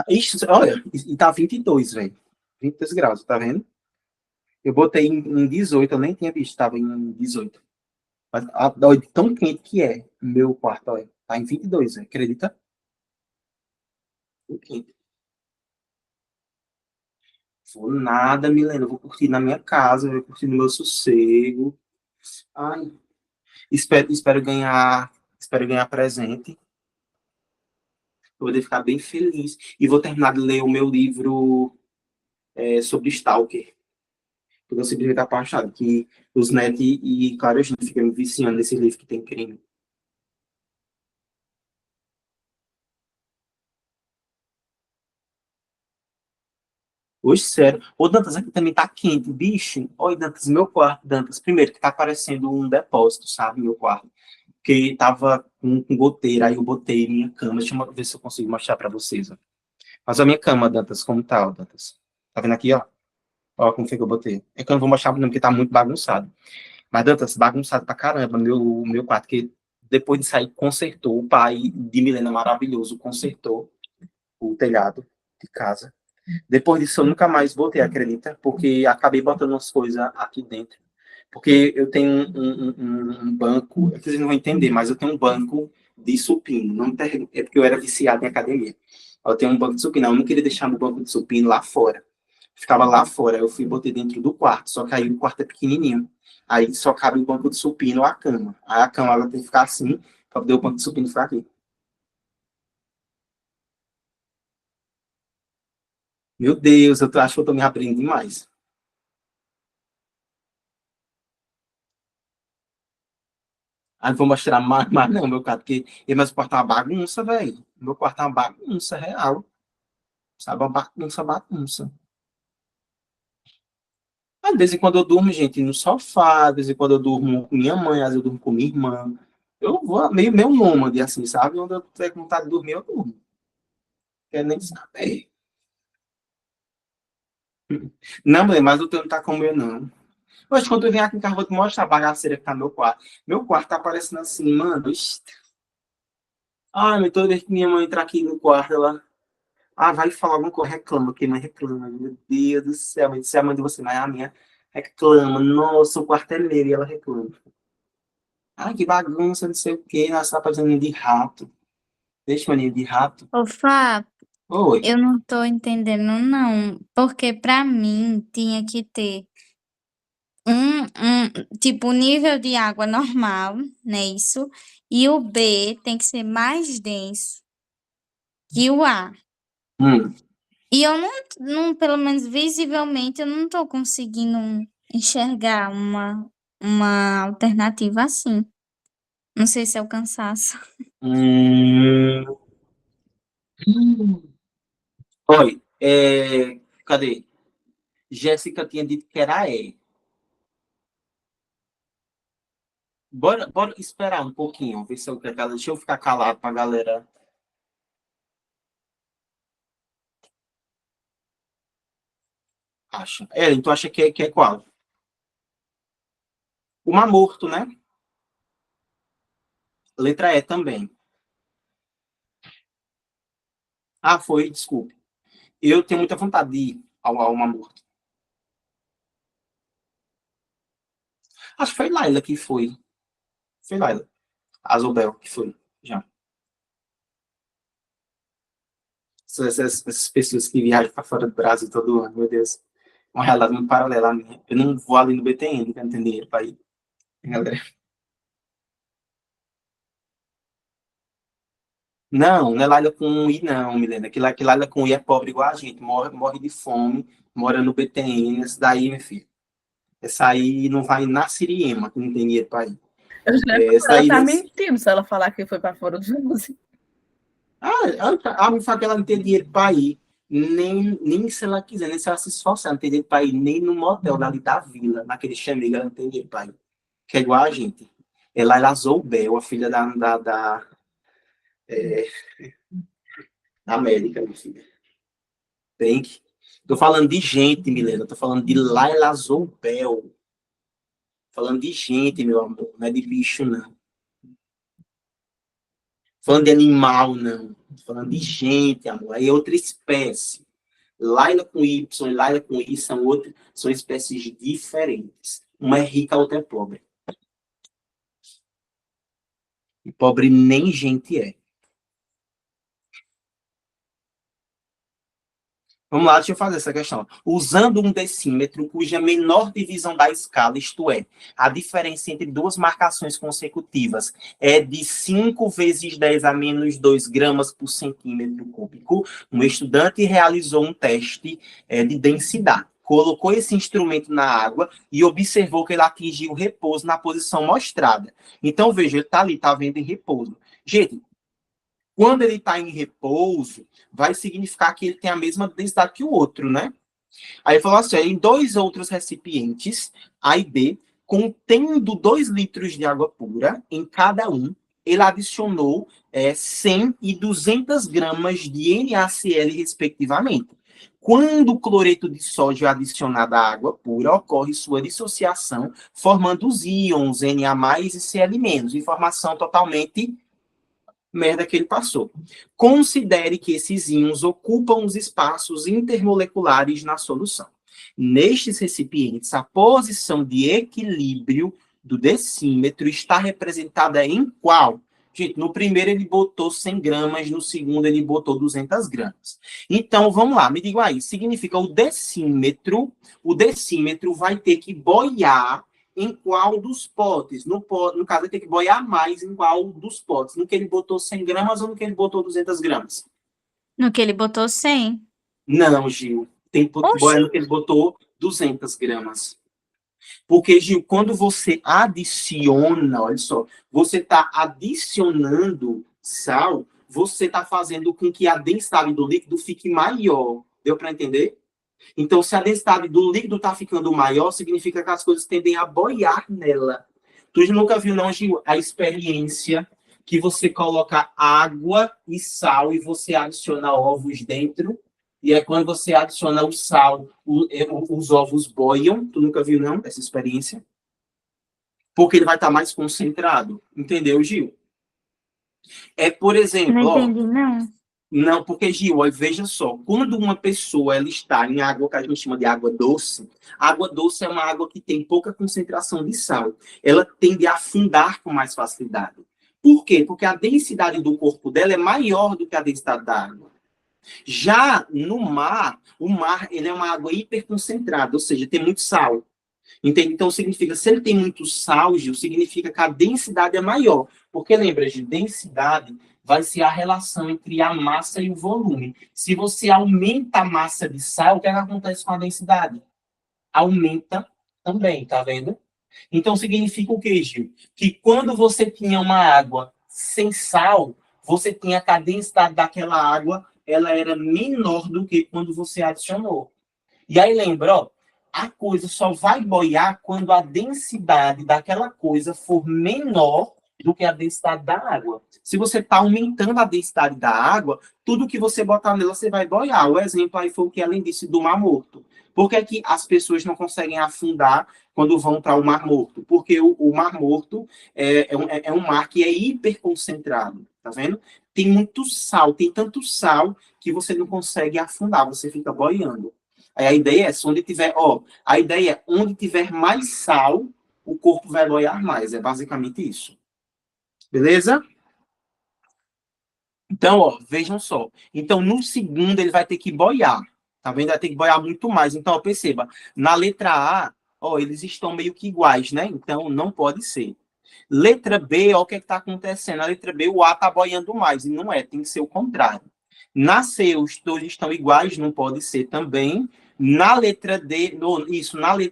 Ixi, olha, e tá 22, velho. 22 graus, tá vendo? Eu botei em 18, eu nem tinha visto, tava em 18. Mas olha, tão quente que é meu quarto, olha. Tá em 22, velho. Acredita? Tão quente. Vou nada, Milena. Eu vou curtir na minha casa, vou curtir no meu sossego. Ai, espero ganhar presente. Eu vou ficar bem feliz. E vou terminar de ler o meu livro sobre Stalker. Porque eu simplesmente apaixonado. Que os Net e claro, a gente fica me viciando nesse livro que tem crime. Hoje, sério. Ô, Dantas, aqui também tá quente, bicho. Oi, Dantas, meu quarto, Dantas. Primeiro, que tá parecendo um depósito, sabe, meu quarto. Porque tava com goteira, aí eu botei minha cama. Deixa eu ver se eu consigo mostrar pra vocês, ó. Mas a minha cama, Dantas, como tá, ó, Dantas? Tá vendo aqui, ó? Ó, como foi que eu botei. É que eu não vou mostrar não, porque tá muito bagunçado. Mas, Dantas, bagunçado pra caramba, meu quarto, que depois de sair, consertou. O pai de Milena, maravilhoso, consertou o telhado de casa. Depois disso, eu nunca mais voltei, acredita? Porque acabei botando umas coisas aqui dentro. Porque eu tenho um banco, vocês não vão entender, mas eu tenho um banco de supino. Não é porque eu era viciado em academia. Eu tenho um banco de supino. Eu não queria deixar meu banco de supino lá fora. Ficava lá fora. Eu fui e botei dentro do quarto. Só que aí o quarto é pequenininho. Aí só cabe o banco de supino ou a cama. Aí a cama ela tem que ficar assim, para poder o banco de supino ficar aqui. Meu Deus, acho que eu tô me abrindo demais. Aí não vou mostrar mais não, meu quarto, porque meu quarto é uma bagunça, velho. Meu quarto é uma bagunça real. Sabe, uma bagunça, bagunça. Às vezes, quando eu durmo, gente, no sofá, às vezes, quando eu durmo com minha mãe, às vezes eu durmo com minha irmã. Eu vou meio nômade, assim, sabe? Onde eu tenho vontade de dormir, eu durmo. Quer nem saber. Não, mulher, mas o teu não tá como eu, não. Hoje, quando eu vim aqui em casa, eu vou te mostrar a bagaceira que tá no meu quarto. Meu quarto tá parecendo assim, mano. Ai, mas toda vez que minha mãe entra aqui no quarto, ela. Ah, vai falar alguma coisa, reclama, que mãe reclama. Meu Deus do céu, mãe, se é a mãe de você, mas é a minha reclama. Nossa, o quarto é meu e ela reclama. Ai, que bagunça, não sei o quê. Nossa, tá parecendo ninho de rato. Deixa mania de rato. Ô, Fá, Oi. eu não tô entendendo, não. Porque pra mim tinha que ter tipo, o nível de água normal, né? Isso. E o B tem que ser mais denso que o A. Hum. E eu não, pelo menos visivelmente, eu não tô conseguindo enxergar uma alternativa assim. Não sei se é o cansaço. Hum. Oi. Cadê? Jéssica tinha dito que era E. Bora esperar um pouquinho, ver se eu quero. Deixa eu ficar calado pra galera. Acha. Então acha que é qual? O Mar Morto, né? Letra E também. Ah, foi, desculpe. Eu tenho muita vontade de ir ao Mar Morto. Acho que foi Laila que foi. Foi Laila. Azobel que foi. Já. Essas pessoas que viajam para fora do Brasil todo ano, meu Deus. Uma realidade muito paralela à minha. Eu não vou ali no BTN, que eu não tenho dinheiro para ir. Galera. Não, não é Laila com I, não, Milena. Que Laila com I é pobre igual a gente. Morre de fome, mora no BTN. Essa daí, meu filho. Essa aí não vai na Siriema, que não tem dinheiro para ir. Essa Ela aí. tá mentindo se ela falar que foi para fora do Brasil. Me fala que ela não tem dinheiro para ir. Nem se ela quiser, nem se ela se esforçar, não tem dinheiro para ir, nem no motel dali da vila, naquele chamego, ela não tem dinheiro para ir. Que é igual a gente. Ela era Zoubel, a filha da América, minha filha. Tem que. Tô falando de gente, Milena. Tô falando de Laila Zoubel. Falando de gente, meu amor. Não é de bicho, não. Falando de animal, não. Tô falando de gente, amor. Aí é outra espécie. Laila com Y e Laila com I são espécies diferentes. Uma é rica, a outra é pobre. E pobre nem gente é. Vamos lá, deixa eu fazer essa questão. Usando um decímetro cuja menor divisão da escala, isto é, a diferença entre duas marcações consecutivas é de 5 vezes 10 a menos 2 gramas por centímetro cúbico, um estudante realizou um teste de densidade. Colocou esse instrumento na água e observou que ele atingiu o repouso na posição mostrada. Então, veja, ele está ali, está vendo em repouso. Gente, quando ele está em repouso, vai significar que ele tem a mesma densidade que o outro, né? Aí ele falou assim, em 2 outros recipientes, A e B, contendo 2 litros de água pura em cada um, ele adicionou 100 e 200 gramas de NaCl, respectivamente. Quando o cloreto de sódio é adicionado à água pura, ocorre sua dissociação, formando os íons Na+, e Cl-, informação totalmente merda que ele passou. Considere que esses íons ocupam os espaços intermoleculares na solução. Nestes recipientes, a posição de equilíbrio do decímetro está representada em qual? Gente, no primeiro ele botou 100 gramas, no segundo ele botou 200 gramas. Então, vamos lá, me digam aí, significa o decímetro vai ter que boiar em qual dos potes. No caso, ele tem que boiar mais em qual dos potes. No que ele botou 100 gramas ou no que ele botou 200 gramas? No que ele botou 100. Não, Gil. Tem que Oxi, boiar no que ele botou 200 gramas. Porque, Gil, quando você adiciona, olha só, você está adicionando sal, você está fazendo com que a densidade do líquido fique maior. Deu para entender? Então, se a densidade do líquido está ficando maior, significa que as coisas tendem a boiar nela. Tu nunca viu, não, Gil, a experiência que você coloca água e sal e você adiciona ovos dentro? E é quando você adiciona o sal, os ovos boiam. Tu nunca viu, não, essa experiência? Porque ele vai estar mais concentrado. Entendeu, Gil? É, por exemplo... Não entendi, não. Não, porque, Gil, veja só, quando uma pessoa ela está em água que a gente chama de água doce é uma água que tem pouca concentração de sal. Ela tende a afundar com mais facilidade. Por quê? Porque a densidade do corpo dela é maior do que a densidade da água. Já no mar, o mar ele é uma água hiperconcentrada, ou seja, tem muito sal. Entende? Então, significa, se ele tem muito sal, Gil, significa que a densidade é maior. Porque, lembra, de densidade vai ser a relação entre a massa e o volume. Se você aumenta a massa de sal, o que acontece com a densidade? Aumenta também, tá vendo? Então, significa o quê, Gil? Que quando você tinha uma água sem sal, você tinha que a densidade daquela água ela era menor do que quando você adicionou. E aí, lembra, ó, a coisa só vai boiar quando a densidade daquela coisa for menor do que a densidade da água. Se você está aumentando a densidade da água, tudo que você botar nela, você vai boiar. O exemplo aí foi o que ela disse do Mar Morto. Por que é que as pessoas não conseguem afundar quando vão para o Mar Morto? Porque o Mar Morto é um mar que é hiperconcentrado, tá vendo? Tem muito sal, tem tanto sal que você não consegue afundar, você fica boiando. Aí a ideia é, a ideia é onde tiver mais sal, o corpo vai boiar mais. É basicamente isso. Beleza? Então, ó, vejam só. Então, no segundo, ele vai ter que boiar. Tá vendo? Vai ter que boiar muito mais. Então, ó, perceba. Na letra A, ó, eles estão meio que iguais, né? Então, não pode ser. Letra B, ó, o que está acontecendo? Na letra B, o A está boiando mais. E não é, tem que ser o contrário. Na C, os dois estão iguais, não pode ser também. Na letra D,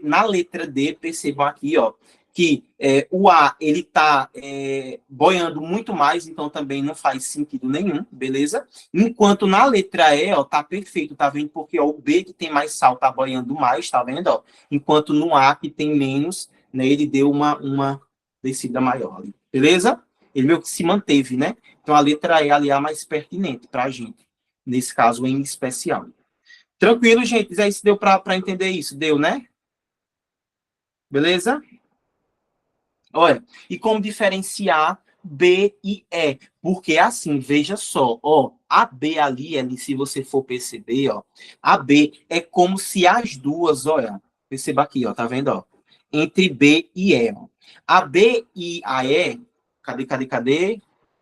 na letra D, percebam aqui, ó, que o A, ele está boiando muito mais, então também não faz sentido nenhum, beleza? Enquanto na letra E, ó, tá perfeito, tá vendo? Porque ó, o B, que tem mais sal, tá boiando mais, tá vendo? Ó? Enquanto no A, que tem menos, né, ele deu uma descida maior, beleza? Ele meio que se manteve, né? Então a letra E ali é a mais pertinente para a gente, nesse caso em especial. Tranquilo, gente? Aí se deu para entender isso? Deu, né? Beleza? Olha, e como diferenciar B e E? Porque assim, veja só, ó, a B ali, se você for perceber, ó, a B é como se as duas, olha, perceba aqui, ó, tá vendo, ó, entre B e E, ó. A B e a E, cadê?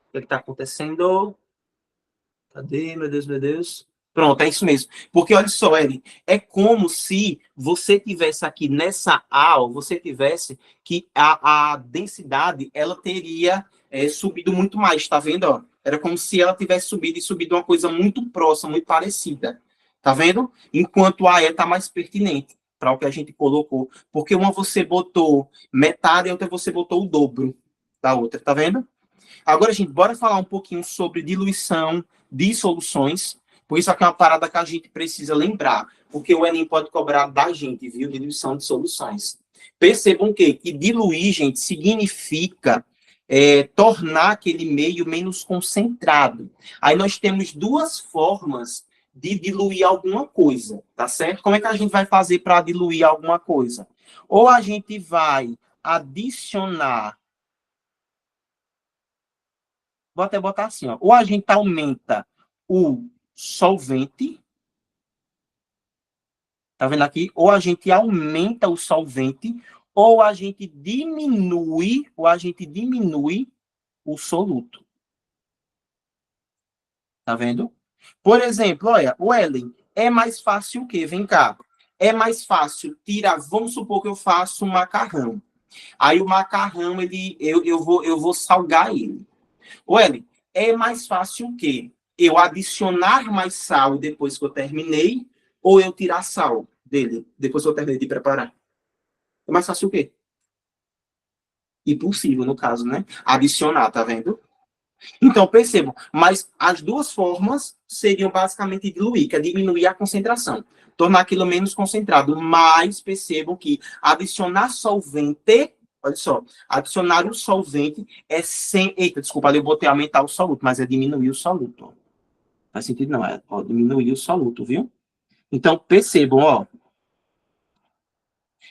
O que está acontecendo? Cadê, meu Deus, meu Deus? Pronto, é isso mesmo. Porque, olha só, Ellen, é como se você tivesse aqui nessa A, ó, você tivesse que a densidade, ela teria subido muito mais, tá vendo? Ó? Era como se ela tivesse subido uma coisa muito próxima, muito parecida. Tá vendo? Enquanto a E está mais pertinente para o que a gente colocou. Porque uma você botou metade e a outra você botou o dobro da outra, tá vendo? Agora, gente, bora falar um pouquinho sobre diluição de soluções, por isso aqui é uma parada que a gente precisa lembrar, porque o Enem pode cobrar da gente, viu, diluição de soluções. Percebam que diluir, gente, significa tornar aquele meio menos concentrado. Aí nós temos duas formas de diluir alguma coisa, tá certo? Como é que a gente vai fazer para diluir alguma coisa? Ou a gente vai adicionar, vou até botar assim, ó. Ou a gente aumenta o solvente, tá vendo aqui? Ou a gente aumenta o solvente, ou a gente diminui o soluto. Tá vendo? Por exemplo, olha, o Ellen, é mais fácil o quê? Vem cá. É mais fácil tirar, vamos supor que eu faço um macarrão. Aí o macarrão, eu vou salgar ele. Ellen, é mais fácil o quê? Eu adicionar mais sal depois que eu terminei, ou eu tirar sal dele depois que eu terminei de preparar? É mais fácil o quê? Impossível, no caso, né? Adicionar, tá vendo? Então, percebam, mas as duas formas seriam basicamente diluir, que é diminuir a concentração, tornar aquilo menos concentrado, mas percebam que adicionar solvente, olha só, adicionar o solvente é sem... Eita, desculpa, ali eu botei aumentar o soluto, mas é diminuir o soluto. Ó. Não faz sentido não, é ó, diminuir o soluto, viu? Então, percebam, ó,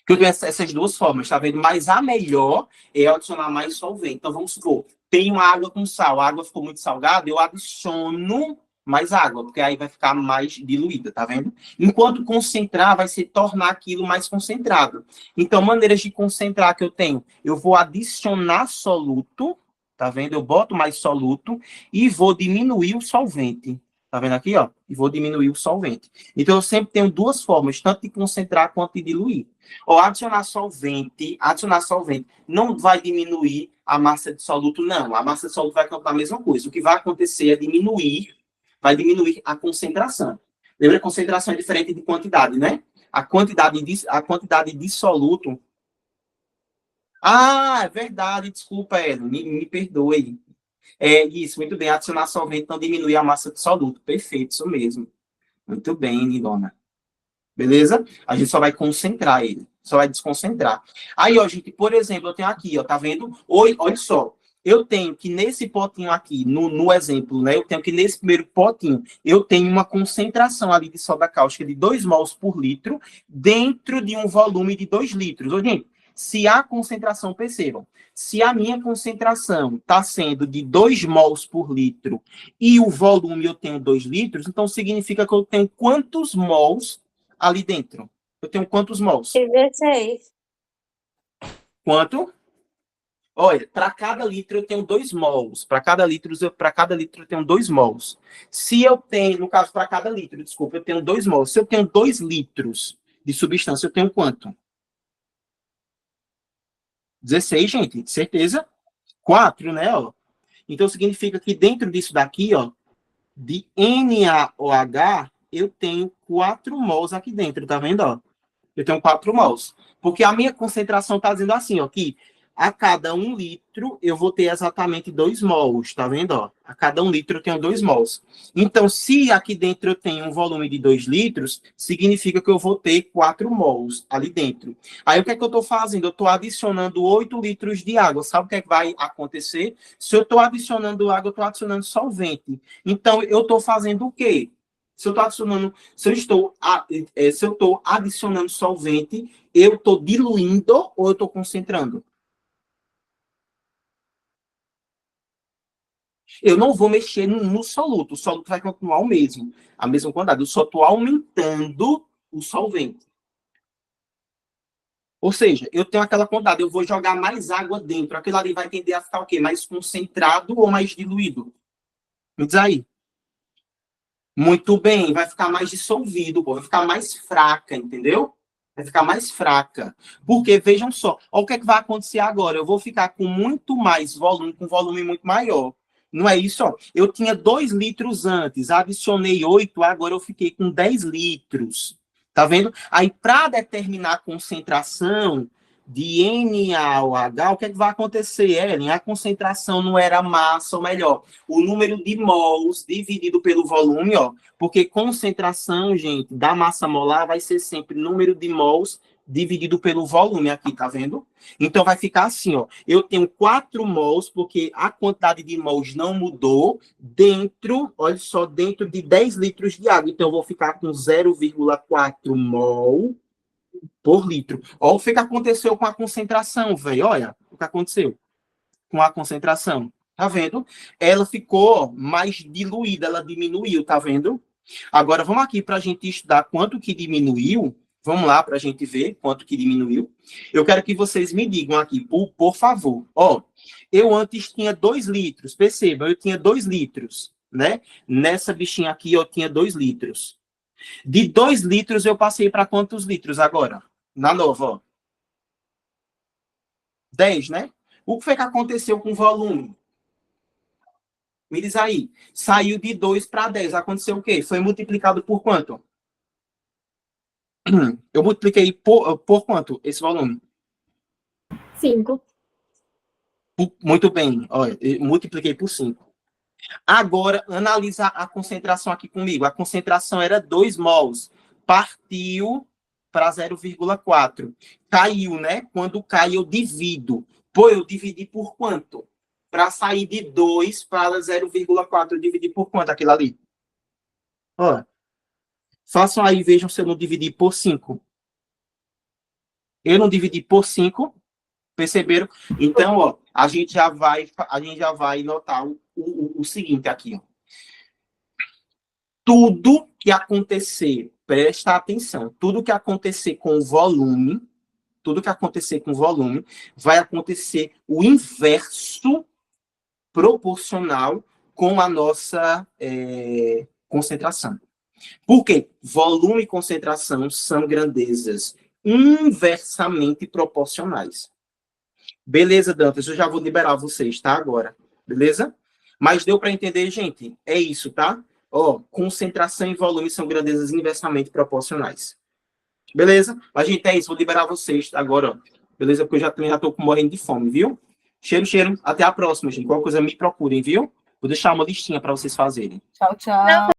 que eu tenho essas duas formas, tá vendo? Mas a melhor é adicionar mais solvente. Então, vamos supor, tenho água com sal, a água ficou muito salgada, eu adiciono mais água, porque aí vai ficar mais diluída, tá vendo? Enquanto concentrar, vai se tornar aquilo mais concentrado. Então, maneiras de concentrar que eu tenho, eu vou adicionar soluto, tá vendo? Eu boto mais soluto e vou diminuir o solvente. Tá vendo aqui, ó? E vou diminuir o solvente. Então, eu sempre tenho duas formas, tanto de concentrar quanto de diluir. Ou adicionar solvente não vai diminuir a massa de soluto, não. A massa de soluto vai continuar a mesma coisa. O que vai acontecer é vai diminuir a concentração. Lembra que concentração é diferente de quantidade, né? A quantidade de soluto... Ah, é verdade, desculpa, Elo, me perdoe. É isso, muito bem. Adicionar solvente não diminui a massa de soluto. Perfeito, isso mesmo. Muito bem, Nilona. Beleza? A gente só vai concentrar ele. Só vai desconcentrar. Aí, ó, gente, por exemplo, eu tenho aqui, ó, tá vendo? Olha só. Eu tenho que nesse potinho aqui, no exemplo, né? Eu tenho que nesse primeiro potinho, eu tenho uma concentração ali de soda cáustica de 2 mols por litro dentro de um volume de 2 litros. Ô, gente, se a concentração, percebam, se a minha concentração está sendo de 2 mols por litro e o volume eu tenho 2 litros, então significa que eu tenho quantos mols ali dentro? Eu tenho quantos mols? 16. Quanto? Olha, para cada litro eu tenho 2 mols. Para cada litro eu tenho 2 mols. Se eu tenho, no caso, para cada litro, desculpa, eu tenho 2 mols. Se eu tenho 2 litros de substância, eu tenho quanto? 16, gente, certeza? 4, né? Ó. Então, significa que dentro disso daqui, ó, de NaOH, eu tenho 4 mols aqui dentro, tá vendo? Ó? Eu tenho 4 mols. Porque a minha concentração está dizendo assim, ó, que a cada 1 litro eu vou ter exatamente 2 mols, tá vendo? Ó? A cada 1 litro eu tenho 2 mols. Então, se aqui dentro eu tenho um volume de 2 litros, significa que eu vou ter 4 mols ali dentro. Aí o que é que eu estou fazendo? Eu estou adicionando 8 litros de água. Sabe o que é que vai acontecer? Se eu estou adicionando água, eu estou adicionando solvente. Então, eu estou fazendo o quê? Se eu estou adicionando solvente, eu estou diluindo ou eu estou concentrando? Eu não vou mexer no soluto. O soluto vai continuar o mesmo, a mesma quantidade. Eu só estou aumentando o solvente. Ou seja, eu tenho aquela quantidade, eu vou jogar mais água dentro. Aquilo ali vai tender a ficar o quê? Mais concentrado ou mais diluído? Me diz aí. Muito bem, vai ficar mais dissolvido, vai ficar mais fraca, entendeu? Vai ficar mais fraca. Porque, vejam só, olha o que é que vai acontecer agora. Eu vou ficar com muito mais volume, com volume muito maior. Não é isso? Ó. Eu tinha 2 litros antes, adicionei 8, agora eu fiquei com 10 litros. Tá vendo? Aí, para determinar a concentração de NaOH, o que é que vai acontecer, Ellen? A concentração não era massa, ou melhor, o número de mols dividido pelo volume, ó, porque concentração, gente, da massa molar vai ser sempre número de mols dividido pelo volume aqui, tá vendo? Então, vai ficar assim, ó, eu tenho 4 mols, porque a quantidade de mols não mudou, dentro, olha só, dentro de 10 litros de água. Então, eu vou ficar com 0,4 mol por litro. Olha o que aconteceu com a concentração, velho. Olha o que aconteceu com a concentração. Tá vendo? Ela ficou mais diluída, ela diminuiu, tá vendo? Agora, vamos aqui para a gente estudar quanto que diminuiu. Vamos lá para a gente ver quanto que diminuiu. Eu quero que vocês me digam aqui, por favor. Ó, eu antes tinha 2 litros. Perceba, eu tinha 2 litros, né? Nessa bichinha aqui eu tinha 2 litros. De 2 litros eu passei para quantos litros agora? Na nova, ó. 10, né? O que foi que aconteceu com o volume? Me diz aí. Saiu de 2 para 10. Aconteceu o quê? Foi multiplicado por quanto? Eu multipliquei por quanto esse volume? 5. Muito bem. Olha, eu multipliquei por 5. Agora, analisa a concentração aqui comigo. A concentração era 2 mols. Partiu para 0,4. Caiu, né? Quando cai, eu divido. Pô, eu dividi por quanto? Para sair de 2 para 0,4, eu dividi por quanto aquilo ali? Ó, façam aí, vejam se eu não dividi por 5. Eu não dividi por 5, perceberam? Então, ó, a gente já vai notar o seguinte aqui, ó. Tudo que acontecer, presta atenção, tudo que acontecer com volume, vai acontecer o inverso proporcional com a nossa concentração. Por quê? Volume e concentração são grandezas inversamente proporcionais. Beleza, Dantas? Eu já vou liberar vocês, tá? Agora. Beleza? Mas deu para entender, gente? É isso, tá? Ó, concentração e volume são grandezas inversamente proporcionais. Beleza? Mas, gente, é isso. Vou liberar vocês agora, ó. Beleza? Porque eu já tô morrendo de fome, viu? Cheiro, cheiro. Até a próxima, gente. Qualquer coisa me procurem, viu? Vou deixar uma listinha para vocês fazerem. Tchau, tchau.